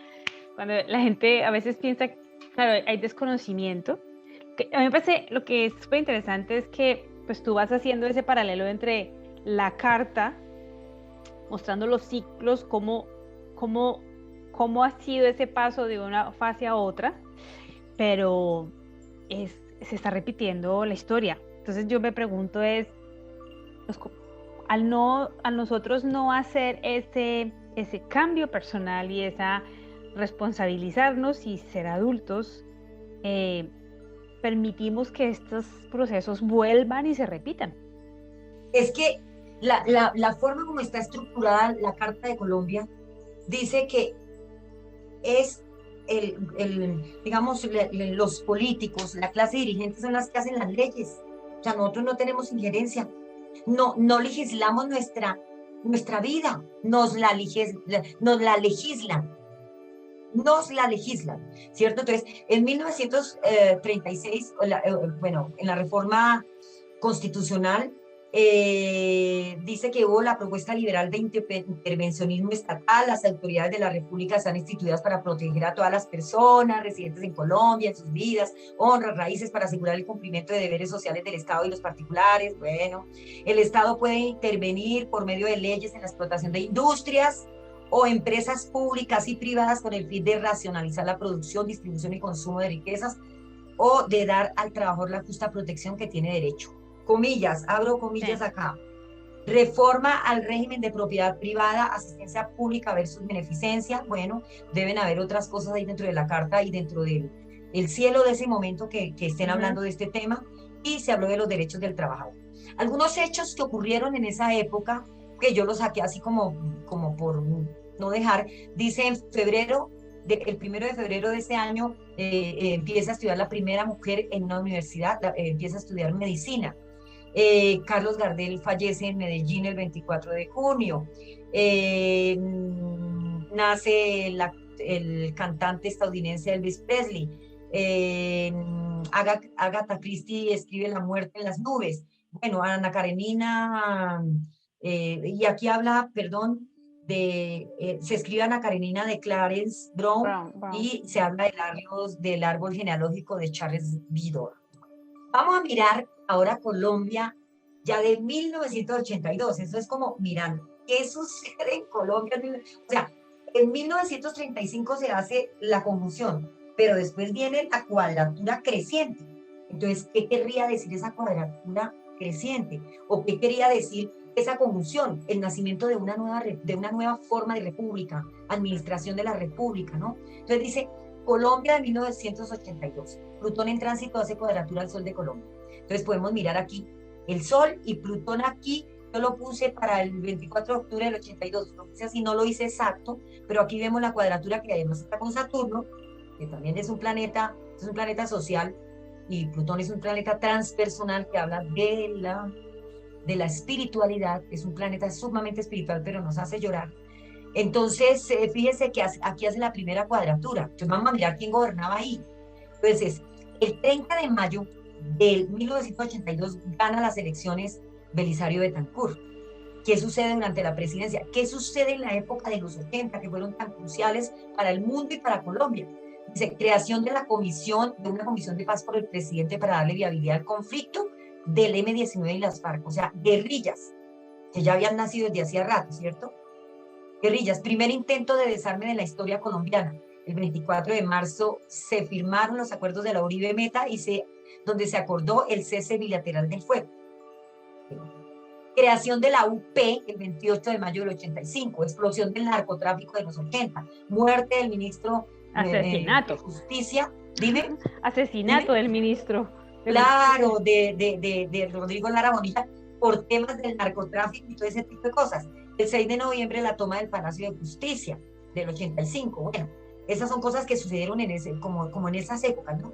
Cuando la gente a veces piensa, claro, hay desconocimiento. A mí me parece lo que es súper interesante es que pues tú vas haciendo ese paralelo entre la carta, mostrando los ciclos, cómo, cómo ha sido ese paso de una fase a otra, pero se está repitiendo la historia. Entonces yo me pregunto pues, al nosotros no hacer ese cambio personal y esa responsabilizarnos y ser adultos, permitimos que estos procesos vuelvan y se repitan. Es que la forma como está estructurada la Carta de Colombia dice que es digamos, los políticos, la clase dirigente son las que hacen las leyes. O sea, nosotros no tenemos injerencia. No legislamos nuestra vida, nos la legislan. Nos la legislan, ¿cierto? Entonces, en 1936, bueno, en la reforma constitucional, dice que hubo la propuesta liberal de intervencionismo estatal. Las autoridades de la República están instituidas para proteger a todas las personas residentes en Colombia, en sus vidas, honras, raíces, para asegurar el cumplimiento de deberes sociales del Estado y los particulares. Bueno, el Estado puede intervenir por medio de leyes en la explotación de industrias o empresas públicas y privadas con el fin de racionalizar la producción, distribución y consumo de riquezas, o de dar al trabajador la justa protección que tiene derecho. Comillas, abro comillas acá. Reforma al régimen de propiedad privada, asistencia pública versus beneficencia. Bueno, deben haber otras cosas ahí dentro de la carta y dentro del cielo de ese momento que estén hablando de este tema. Y se habló de los derechos del trabajador. Algunos hechos que ocurrieron en esa época, que yo los saqué así como por no dejar, dice en febrero, el 1 de febrero de ese año, empieza a estudiar la primera mujer en una universidad, empieza a estudiar medicina. Carlos Gardel fallece en Medellín el 24 de junio. Nace el cantante estadounidense Elvis Presley. Agatha Christie escribe La muerte en las nubes. Bueno, Ana Karenina, y aquí habla, perdón, se escribe Ana Karenina de Clarence Brown. Y se habla del árbol genealógico de Charles Vidor. Vamos a mirar ahora Colombia ya de 1982. Eso es como mirando qué sucede en Colombia. O sea, en 1935 se hace la conjunción, pero después viene la cuadratura creciente. Entonces, ¿qué querría decir esa cuadratura creciente? ¿O qué quería decir esa conjunción? El nacimiento de una nueva forma de república, administración de la república, ¿no? Entonces dice, Colombia de 1982. Plutón en tránsito hace cuadratura al Sol de Colombia. Entonces podemos mirar aquí el Sol y Plutón aquí. Yo lo puse para el 24 de octubre del 82. Lo puse así, no lo hice exacto, pero aquí vemos la cuadratura que además está con Saturno, que también es un planeta social, y Plutón es un planeta transpersonal que habla de la espiritualidad. Es un planeta sumamente espiritual, pero nos hace llorar. Entonces, fíjese que aquí hace la primera cuadratura. Entonces, vamos a mirar quién gobernaba ahí. Entonces, el 30 de mayo del 1982 gana las elecciones Belisario Betancur. ¿Qué sucede durante la presidencia? ¿Qué sucede en la época de los 80, que fueron tan cruciales para el mundo y para Colombia? Dice, creación de una comisión de paz por el presidente para darle viabilidad al conflicto del M-19 y las FARC, o sea, guerrillas, que ya habían nacido desde hacía rato, ¿cierto? Guerrillas, primer intento de desarme de la historia colombiana. El 24 de marzo se firmaron los acuerdos de la Uribe Meta donde se acordó el cese bilateral del fuego. Creación de la UP el 28 de mayo del 85, explosión del narcotráfico de los 80, muerte del ministro Asesinato. de Justicia. Dime. Asesinato del ministro. Claro, de Rodrigo Lara Bonilla, por temas del narcotráfico y todo ese tipo de cosas. El 6 de noviembre la toma del Palacio de Justicia del 85. Bueno, esas son cosas que sucedieron como en esas épocas, ¿no?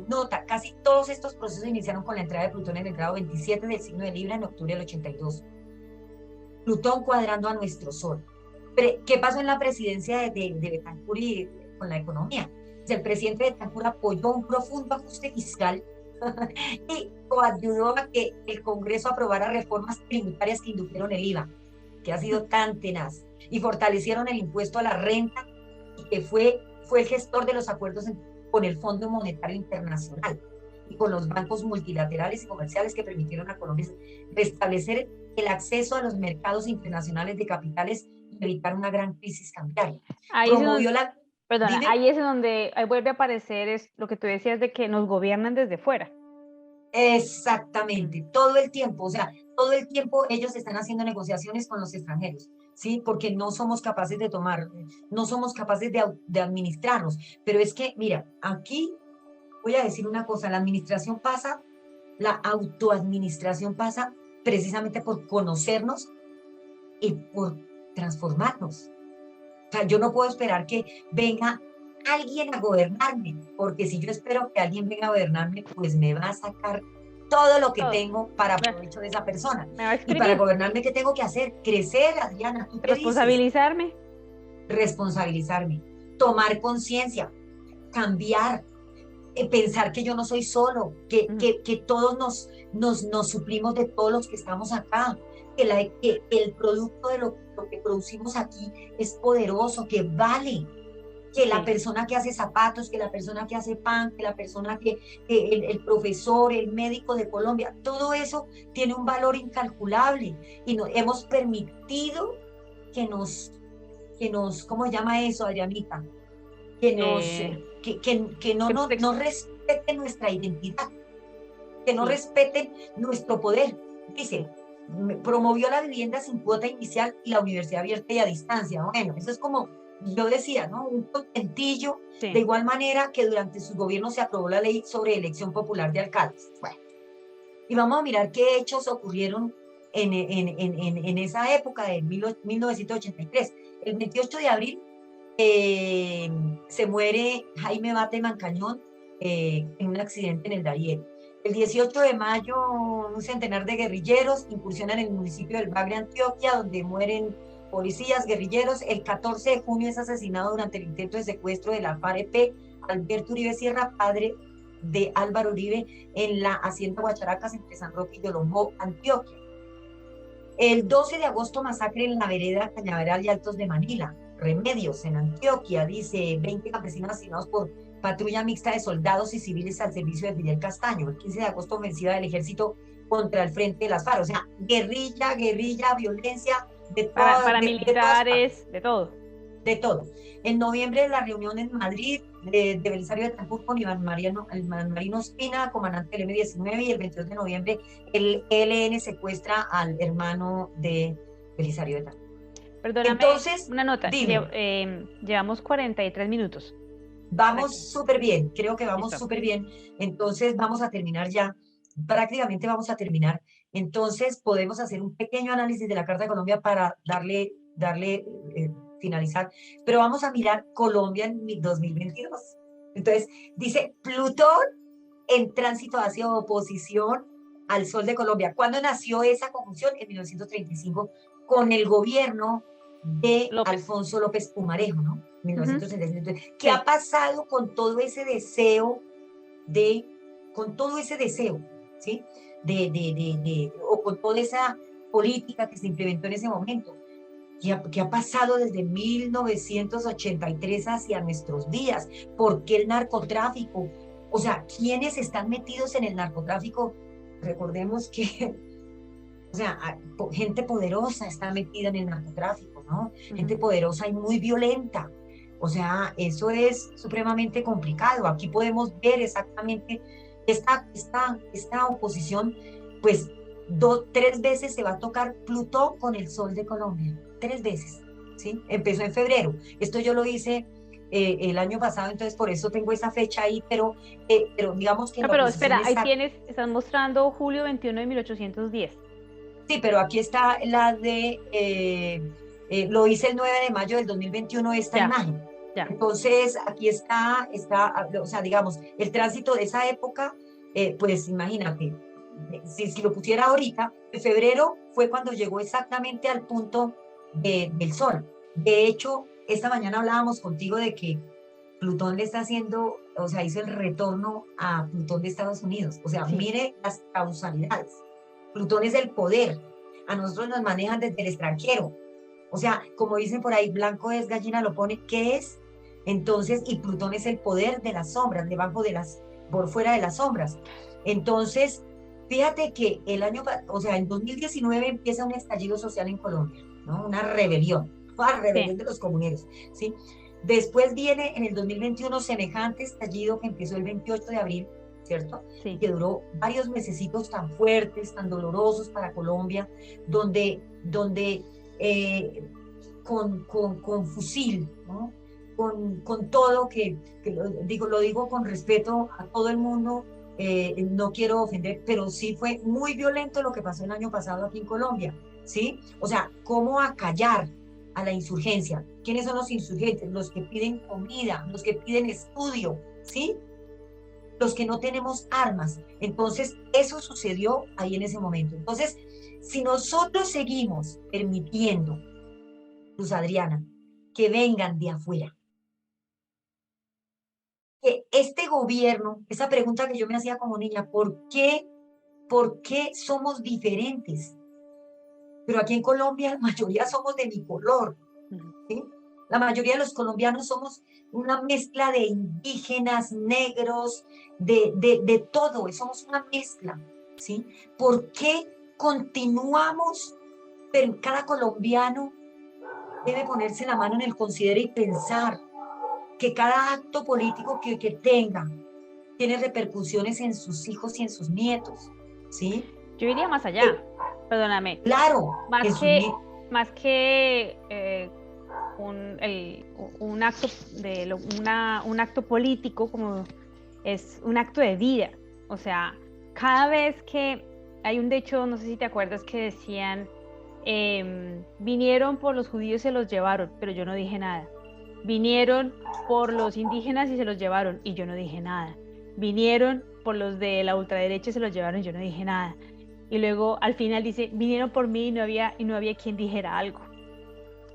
Nota, casi todos estos procesos iniciaron con la entrada de Plutón en el grado 27 del signo de Libra en octubre del 82. Plutón cuadrando a nuestro Sol. ¿Qué pasó en la presidencia de Betancur y con la economía? El presidente Betancur apoyó un profundo ajuste fiscal y coayudó a que el Congreso aprobara reformas tributarias que indujeron el IVA, que ha sido tan tenaz, y fortalecieron el impuesto a la renta y que fue el gestor de los acuerdos con el Fondo Monetario Internacional y con los bancos multilaterales y comerciales que permitieron a Colombia restablecer el acceso a los mercados internacionales de capitales y evitar una gran crisis cambiaria. Ahí es Promovió donde, la... perdona, Dime. ahí es donde ahí vuelve a aparecer es lo que tú decías de que nos gobiernan desde fuera. Exactamente, todo el tiempo, o sea, todo el tiempo ellos están haciendo negociaciones con los extranjeros, ¿sí? Porque no somos capaces de tomar, no somos capaces de administrarnos. Pero es que, mira, aquí voy a decir una cosa, la administración pasa, la autoadministración pasa precisamente por conocernos y por transformarnos. O sea, yo no puedo esperar que venga alguien a gobernarme, porque si yo espero que alguien venga a gobernarme, pues me va a sacar todo lo que Todo. tengo para provecho de esa persona. Me va a Y para exprimir, gobernarme, ¿qué tengo que hacer? Crecer, Adriana, ¿tú qué dices? responsabilizarme. Responsabilizarme, tomar conciencia, cambiar, pensar que yo no soy solo, que todos nos suplimos de todos los que estamos acá, que el producto de lo que producimos aquí es poderoso, que vale, que la Sí. persona que hace zapatos, que la persona que hace pan, que la persona que el profesor, el médico de Colombia, todo eso tiene un valor incalculable y hemos permitido que nos, ¿cómo se llama eso, Adrianita? Eh, Que no, que no, nos no respeten nuestra identidad, que no sí. respeten nuestro poder. Dice, promovió la vivienda sin cuota inicial y la universidad abierta y a distancia. Bueno, eso es como yo decía, ¿no? Un contentillo, de Sí. igual manera que durante su gobierno se aprobó la ley sobre elección popular de alcaldes. Bueno, y vamos a mirar qué hechos ocurrieron en esa época de 1983. El 28 de abril se muere Jaime Bateman Cañón en un accidente en el Darién. El 18 de mayo, un centenar de guerrilleros incursionan en el municipio del Bagre, Antioquia, donde mueren policías, guerrilleros. El 14 de junio es asesinado durante el intento de secuestro de la FAREP Alberto Uribe Sierra, padre de Álvaro Uribe, en la hacienda Guacharacas entre San Roque y Yolombó, Antioquia. El 12 de agosto, masacre en la vereda Cañaveral y Altos de Manila. Remedios en Antioquia, dice 20 campesinos asesinados por patrulla mixta de soldados y civiles al servicio de Fidel Castaño. El 15 de agosto, ofensiva del ejército contra el frente de las FARC. O sea, guerrilla, violencia de todas partes, Paramilitares, de todo. de todo. En noviembre, la reunión en Madrid de Belisario de Tancur con Iván Marino Espina, comandante del M-19, y el 22 de noviembre el ELN secuestra al hermano de Belisario de Tancur. Perdóname, Entonces, una nota. dime, Llevamos 43 minutos. vamos súper bien, creo que vamos Listo. súper bien. Entonces, vamos a terminar ya, prácticamente vamos a terminar. Entonces, podemos hacer un pequeño análisis de la Carta de Colombia para darle finalizar, pero vamos a mirar Colombia en 2022. Entonces, dice Plutón en tránsito hacia oposición al Sol de Colombia. ¿Cuándo nació esa conjunción? En 1935, con el gobierno de López. Alfonso López Pumarejo, ¿no? 1935. ¿Qué Sí. ha pasado con todo ese deseo con todo ese deseo, ¿sí? O con toda esa política que se implementó en ese momento? ¿Qué ha pasado desde 1983 hacia nuestros días? ¿Por qué el narcotráfico? O sea, ¿quiénes están metidos en el narcotráfico? Recordemos que, o sea, gente poderosa está metida en el narcotráfico, ¿no? Gente poderosa y muy violenta. O sea, eso es supremamente complicado. Aquí podemos ver exactamente esta oposición, pues 3 veces se va a tocar Plutón con el Sol de Colombia. 3 veces, ¿sí? Empezó en febrero. Esto yo lo hice el año pasado, entonces por eso tengo esa fecha ahí, pero digamos que No, la pero oposición espera, ahí está... están mostrando julio 21 de 1810. Sí, pero aquí está lo hice el 9 de mayo del 2021, esta Ya, imagen. ya. Entonces, aquí está, o sea, digamos, el tránsito de esa época, pues imagínate, si lo pusiera ahorita, en febrero fue cuando llegó exactamente al punto del Sol. De hecho, esta mañana hablábamos contigo de que Plutón le está haciendo, o sea, hizo el retorno a Plutón de Estados Unidos. O sea, Sí. mire las causalidades. Plutón es el poder. A nosotros nos manejan desde el extranjero. O sea, como dicen por ahí, blanco es, gallina lo pone. ¿Qué es? Entonces, y Plutón es el poder de las sombras, por fuera de las sombras. Entonces, fíjate que o sea, en 2019 empieza un estallido social en Colombia, ¿no? Una rebelión Sí, de los comuneros, ¿sí? Después viene en el 2021 semejante estallido que empezó el 28 de abril, ¿cierto? Y sí. que duró varios mesecitos tan fuertes, tan dolorosos para Colombia, donde con fusil, ¿no? Con todo, lo digo con respeto a todo el mundo, no quiero ofender, pero sí fue muy violento lo que pasó el año pasado aquí en Colombia, ¿sí? O sea, cómo acallar a la insurgencia. ¿Quiénes son los insurgentes? Los que piden comida, los que piden estudio, ¿sí? Los que no tenemos armas. Entonces, eso sucedió ahí en ese momento. Entonces, si nosotros seguimos permitiendo, Luz Adriana, que vengan de afuera, que este gobierno, esa pregunta que yo me hacía como niña, por qué somos diferentes? Pero aquí en Colombia la mayoría somos de mi color, Ujú. ¿sí? La mayoría de los colombianos somos una mezcla de indígenas, negros, de todo, somos una mezcla, ¿sí? ¿Por qué continuamos, pero cada colombiano debe ponerse la mano en el considero y pensar que cada acto político que tenga tiene repercusiones en sus hijos y en sus nietos, ¿sí? Yo iría más Que, allá, perdóname, claro, más que sus que, nietos, más que un acto un acto político, como es un acto de vida. O sea, cada vez que hay un dicho, no sé si te acuerdas, que decían, vinieron por los judíos y se los llevaron, pero yo no dije nada. Vinieron por los indígenas y se los llevaron, y yo no dije nada. Vinieron por los de la ultraderecha y se los llevaron, y yo no dije nada. Y luego al final dice, vinieron por mí y no había quien dijera algo.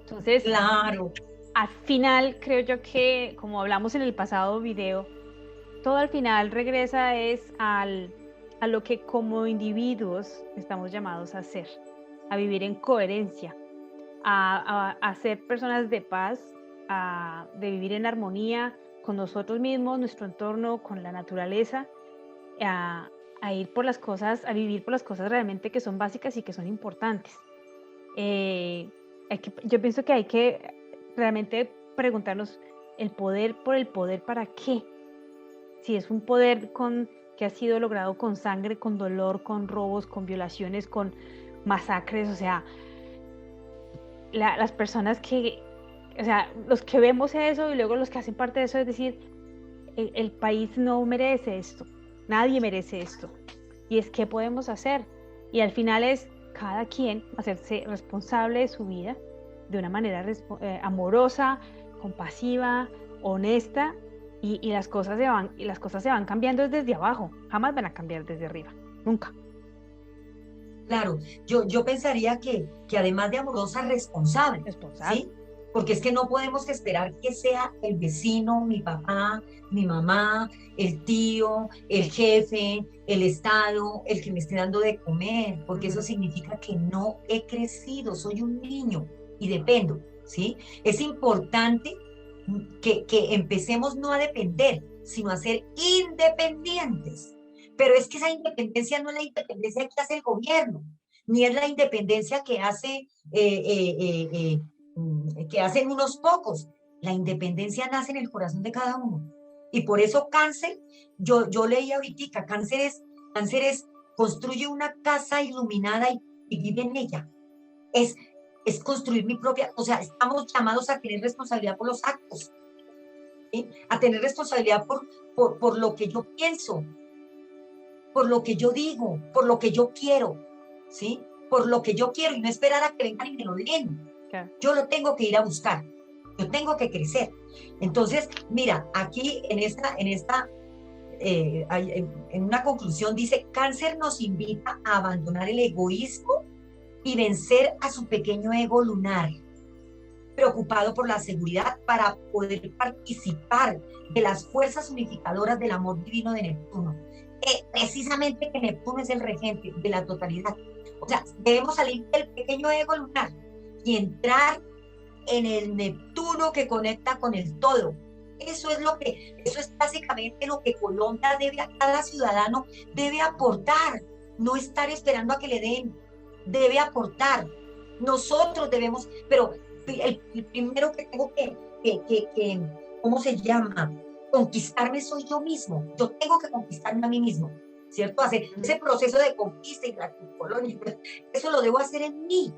Entonces, claro, al final creo yo que, como hablamos en el pasado video, todo al final regresa a lo que como individuos estamos llamados a hacer, a vivir en coherencia, a ser personas de paz, de vivir en armonía con nosotros mismos, nuestro entorno, con la naturaleza, a, a ir por las cosas, a vivir por las cosas realmente que son básicas y que son importantes. Eh, yo pienso que hay que realmente preguntarnos el poder, ¿para qué? Si es un poder que ha sido logrado con sangre, con dolor, con robos, con violaciones, con masacres, o sea, las personas o sea, los que vemos eso y luego los que hacen parte de eso, es decir, el país no merece esto, nadie merece esto. Y es qué podemos hacer. Y al final es cada quien hacerse responsable de su vida de una manera amorosa, compasiva, honesta, y las cosas se van cambiando desde abajo, jamás van a cambiar desde arriba, nunca. claro. Yo pensaría que además de amorosa, responsable, Responsable. ¿sí? Porque es que no podemos esperar que sea el vecino, mi papá, mi mamá, el tío, el Sí. jefe, el Estado, el que me esté dando de comer, porque eso Ujú. significa que no he crecido, soy un niño y dependo, ¿sí? Es importante que empecemos no a depender, sino a ser independientes. Pero es que esa independencia no es la independencia que hace el gobierno, ni es la independencia que hacen unos pocos. La independencia nace en el corazón de cada uno. Y por eso cáncer, yo leí ahorita, cáncer es, construye una casa iluminada y vive en ella. Es, es construir mi propia, o sea, estamos llamados a tener responsabilidad por los actos, ¿sí? A tener responsabilidad por lo que yo pienso, por lo que yo digo, por lo que yo quiero, ¿sí? Por lo que yo quiero y no esperar a que vengan y me lo den. Claro. Yo lo tengo que ir a buscar, yo tengo que crecer. Entonces, mira, aquí en una conclusión dice, cáncer nos invita a abandonar el egoísmo y vencer a su pequeño ego lunar, preocupado por la seguridad para poder participar de las fuerzas unificadoras del amor divino de Neptuno. Precisamente que Neptuno es el regente de la totalidad. O sea, debemos salir del pequeño ego lunar y entrar en el Neptuno que conecta con el todo, Eso es básicamente lo que Colombia debe a cada ciudadano, debe aportar, no estar esperando a que le den, debe aportar. Nosotros debemos, pero el primero que tengo que, ¿cómo se llama? Conquistarme soy yo mismo. Yo tengo que conquistarme a mí mismo, ¿cierto? Hacer ese proceso de conquista y la colonia, eso lo debo hacer en mí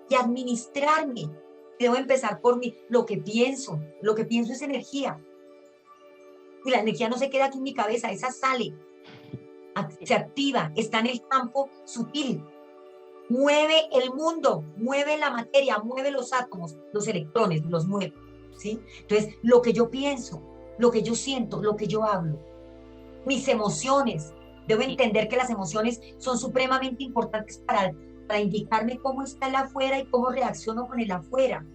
y administrarme. Debo empezar por mí, lo que pienso es energía. Y la energía no se queda aquí en mi cabeza, esa sale, se activa, está en el campo sutil, mueve el mundo, mueve la materia, mueve los átomos, los electrones, los mueve, ¿sí? Entonces, lo que yo pienso, lo que yo siento, lo que yo hablo, mis emociones, debo entender que las emociones son supremamente importantes para indicarme cómo está el afuera y cómo reacciono con el afuera.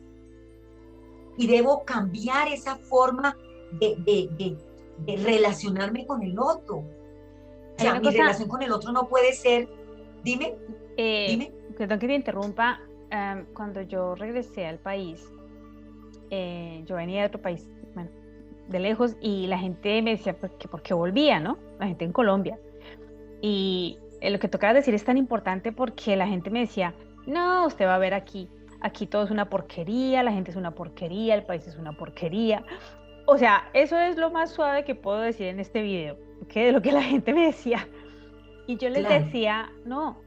Y debo cambiar esa forma de relacionarme con el otro. O sea, mi relación con el otro no puede ser, dime. Perdón que te interrumpa, cuando yo regresé al país, yo venía de otro país, bueno, de lejos, y la gente me decía por qué volvía, ¿no? La gente en Colombia. Y lo que tocaba decir es tan importante porque la gente me decía, no, usted va a ver aquí todo es una porquería, la gente es una porquería, el país es una porquería. O sea, eso es lo más suave que puedo decir en este video, ¿okay? De lo que la gente me decía. Y yo les decía, no,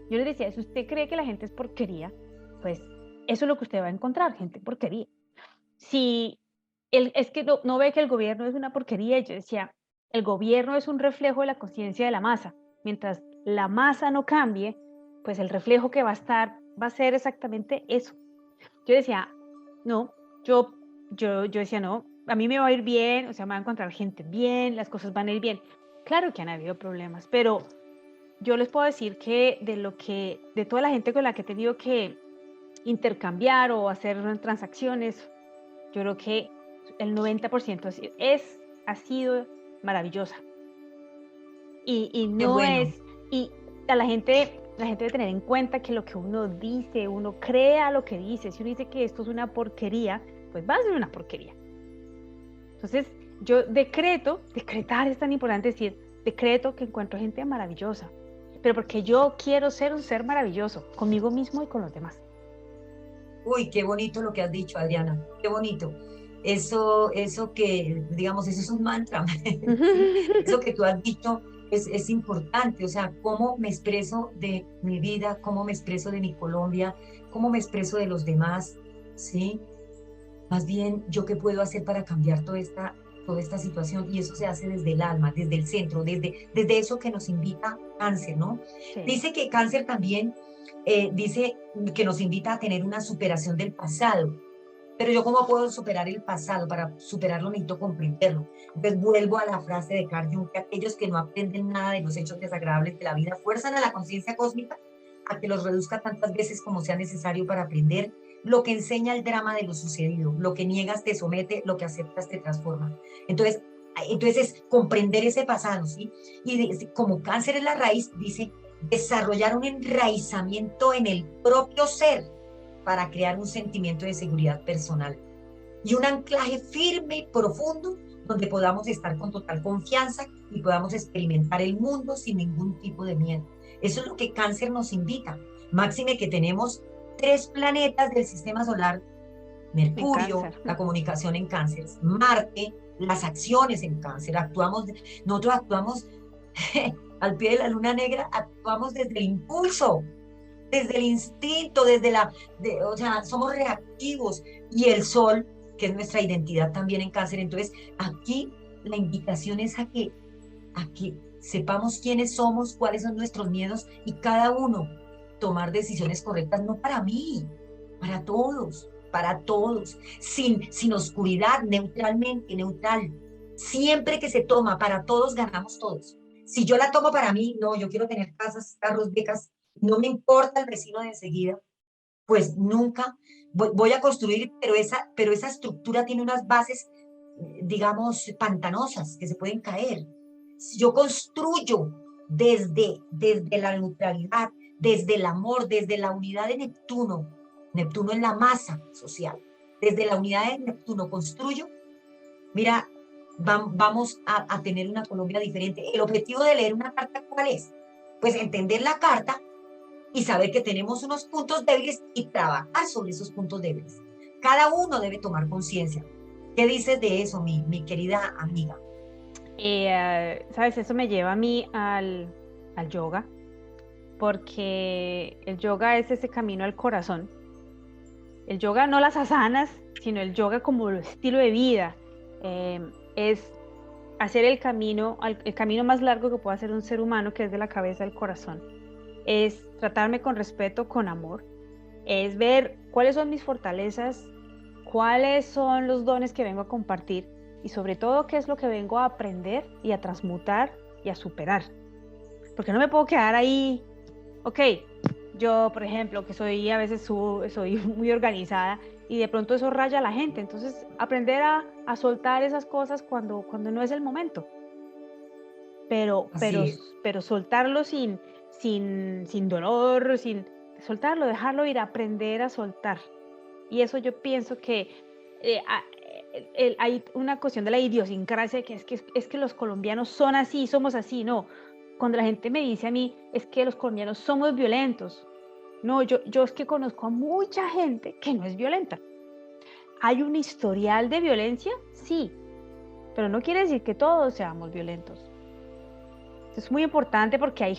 yo les decía, si usted cree que la gente es porquería, pues eso es lo que usted va a encontrar, gente porquería. Si es que no ve que el gobierno es una porquería, yo decía, el gobierno es un reflejo de la conciencia de la masa. Mientras la masa no cambie, pues el reflejo que va a ser exactamente eso. Yo decía, no, yo decía, no, a mí me va a ir bien, o sea, me va a encontrar gente bien, las cosas van a ir bien. Claro que han habido problemas, pero yo les puedo decir que de toda la gente con la que he tenido que intercambiar o hacer transacciones, yo creo que el 90% ha sido maravillosa. Y no bueno. Y a la gente debe tener en cuenta que lo que uno dice, uno crea lo que dice. Si uno dice que esto es una porquería, pues va a ser una porquería. Entonces, yo decretar es tan importante decir, decreto que encuentro gente maravillosa, pero porque yo quiero ser un ser maravilloso, conmigo mismo y con los demás. Uy, qué bonito lo que has dicho, Adriana, qué bonito. Eso que, digamos, eso es un mantra. Eso que tú has dicho es importante, o sea, cómo me expreso de mi vida, cómo me expreso de mi Colombia, cómo me expreso de los demás, ¿sí? Más bien, ¿yo qué puedo hacer para cambiar toda esta situación? Y eso se hace desde el alma, desde el centro, desde eso que nos invita Cáncer, ¿no? Sí. Dice que Cáncer también dice que nos invita a tener una superación del pasado. Pero yo, ¿cómo puedo superar el pasado? Para superarlo necesito comprenderlo. Entonces vuelvo a la frase de Carl Jung, que aquellos que no aprenden nada de los hechos desagradables de la vida fuerzan a la conciencia cósmica a que los reduzca tantas veces como sea necesario para aprender lo que enseña el drama de lo sucedido. Lo que niegas te somete, lo que aceptas te transforma. Entonces es comprender ese pasado, ¿sí? Y como Cáncer es la raíz, dice, desarrollar un enraizamiento en el propio ser para crear un sentimiento de seguridad personal y un anclaje firme y profundo donde podamos estar con total confianza y podamos experimentar el mundo sin ningún tipo de miedo. Eso es lo que Cáncer nos invita. Máxime que tenemos 3 planetas del sistema solar: Mercurio, la comunicación en Cáncer; Marte, las acciones en Cáncer. Nosotros actuamos al pie de la luna negra, actuamos desde el impulso, desde el instinto, o sea, somos reactivos. Y el Sol, que es nuestra identidad también en Cáncer. Entonces, aquí la invitación es a que sepamos quiénes somos, cuáles son nuestros miedos, y cada uno tomar decisiones correctas, no para mí, para todos, sin oscuridad, neutralmente, neutral. Siempre que se toma para todos, ganamos todos. Si yo la tomo para mí, no, yo quiero tener casas, carros, becas, no me importa el vecino de enseguida, pues nunca voy a construir, pero esa estructura tiene unas bases, digamos, pantanosas, que se pueden caer. Si yo construyo desde la neutralidad, desde el amor, desde la unidad de Neptuno es la masa social, desde la unidad de Neptuno construyo, Mira, vamos a tener una Colombia diferente. El objetivo de leer una carta, ¿cuál es? Pues entender la carta y saber que tenemos unos puntos débiles y trabajar sobre esos puntos débiles. Cada uno debe tomar conciencia. ¿Qué dices de eso, mi querida amiga? Sabes, eso me lleva a mí al yoga, porque el yoga es ese camino al corazón. El yoga, no las asanas, sino el yoga como estilo de vida. Es hacer el camino más largo que puede hacer un ser humano, que es de la cabeza al corazón. Es tratarme con respeto, con amor. Es ver cuáles son mis fortalezas, cuáles son los dones que vengo a compartir y sobre todo qué es lo que vengo a aprender y a transmutar y a superar. Porque no me puedo quedar ahí, ok, yo por ejemplo, que soy a veces soy muy organizada y de pronto eso raya a la gente, entonces aprender a soltar esas cosas cuando no es el momento, pero soltarlo sin dolor, sin soltarlo, dejarlo ir, aprender a soltar. Y eso yo pienso que hay una cuestión de la idiosincrasia, que es que los colombianos son así, somos así, no. Cuando la gente me dice a mí, es que los colombianos somos violentos. No, yo es que conozco a mucha gente que no es violenta. ¿Hay un historial de violencia? Sí, pero no quiere decir que todos seamos violentos. Es muy importante porque hay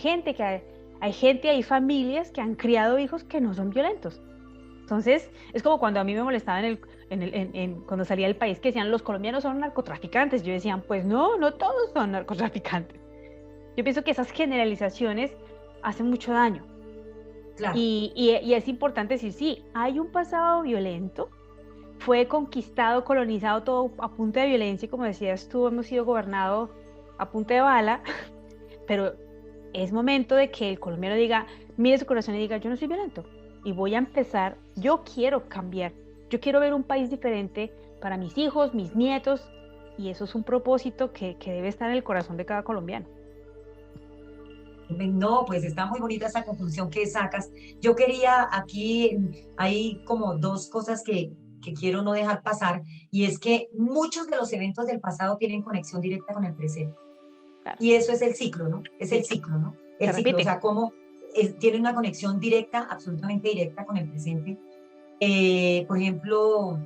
hay familias que han criado hijos que no son violentos. Entonces, es como cuando a mí me molestaba cuando salía del país, que decían los colombianos son narcotraficantes. Yo decía, pues no todos son narcotraficantes. Yo pienso que esas generalizaciones hacen mucho daño. Claro. Y es importante decir, sí, hay un pasado violento, fue conquistado, colonizado todo a punta de violencia, como decías tú, hemos sido gobernados a punta de bala, pero es momento de que el colombiano diga, mire su corazón y diga, yo no soy violento. Y voy a empezar, yo quiero cambiar, yo quiero ver un país diferente para mis hijos, mis nietos, y eso es un propósito que debe estar en el corazón de cada colombiano. No, pues está muy bonita esa conclusión que sacas. Yo quería aquí, hay como dos cosas que quiero no dejar pasar, y es que muchos de los eventos del pasado tienen conexión directa con el presente. Claro. Y eso es el ciclo, ¿no? Es el ciclo, ¿no? El ciclo, o sea, cómo tiene una conexión directa, absolutamente directa con el presente. Por ejemplo...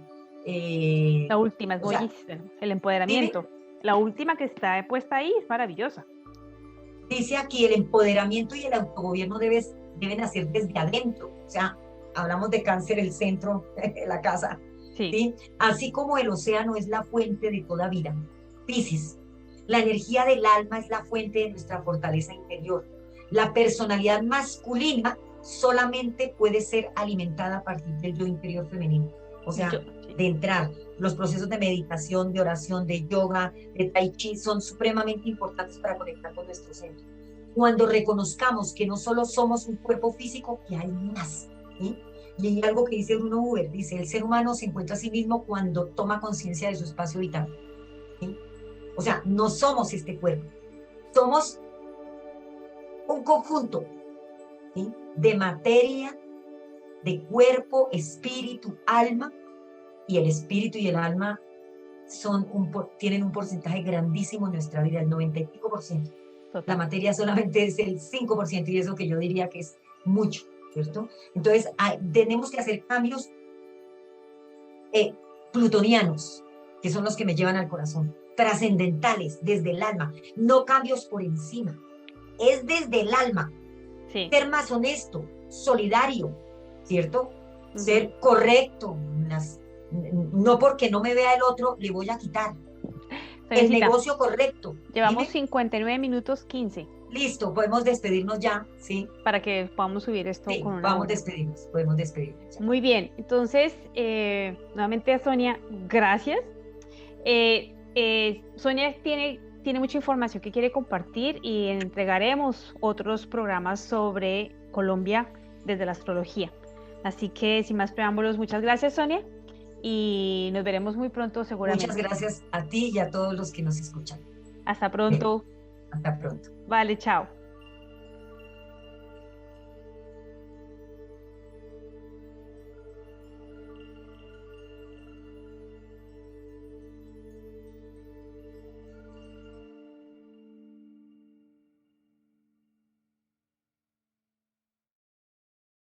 la última es el empoderamiento. ¿Dime? La última que está puesta ahí es maravillosa. Dice aquí, el empoderamiento y el autogobierno deben hacer desde adentro. O sea, hablamos de cáncer, el centro de la casa. Sí. ¿Sí? Así como el océano es la fuente de toda vida. Piscis, la energía del alma es la fuente de nuestra fortaleza interior. La personalidad masculina solamente puede ser alimentada a partir del yo interior femenino. O sea, de entrar. Los procesos de meditación, de oración, de yoga, de tai chi son supremamente importantes para conectar con nuestro centro. Cuando reconozcamos que no solo somos un cuerpo físico, que hay más. ¿Sí? Y hay algo que dice Bruno Huber, dice, el ser humano se encuentra a sí mismo cuando toma conciencia de su espacio vital. ¿Sí? O sea, no somos este cuerpo, somos un conjunto, ¿sí? De materia, de cuerpo, espíritu, alma, y el espíritu y el alma tienen un porcentaje grandísimo en nuestra vida, el 90 y pico %. Total. La materia solamente es el 5%, y eso que yo diría que es mucho, ¿cierto? Entonces, tenemos que hacer cambios plutonianos, que son los que me llevan al corazón, trascendentales, desde el alma, no cambios por encima, es desde el alma. Sí. Ser más honesto, solidario, ¿cierto? Ser correcto, no porque no me vea el otro le voy a quitar. El negocio correcto. Llevamos 59 minutos 15. Listo, podemos despedirnos ya, ¿sí? Para que podamos subir esto con una hora. Podemos despedirnos ya. Muy bien, entonces, nuevamente a Sonia, gracias. Sonia tiene mucha información que quiere compartir y entregaremos otros programas sobre Colombia desde la astrología. Así que, sin más preámbulos, muchas gracias, Sonia, y nos veremos muy pronto seguramente. Muchas gracias a ti y a todos los que nos escuchan. Hasta pronto. Hasta pronto. Vale, chao.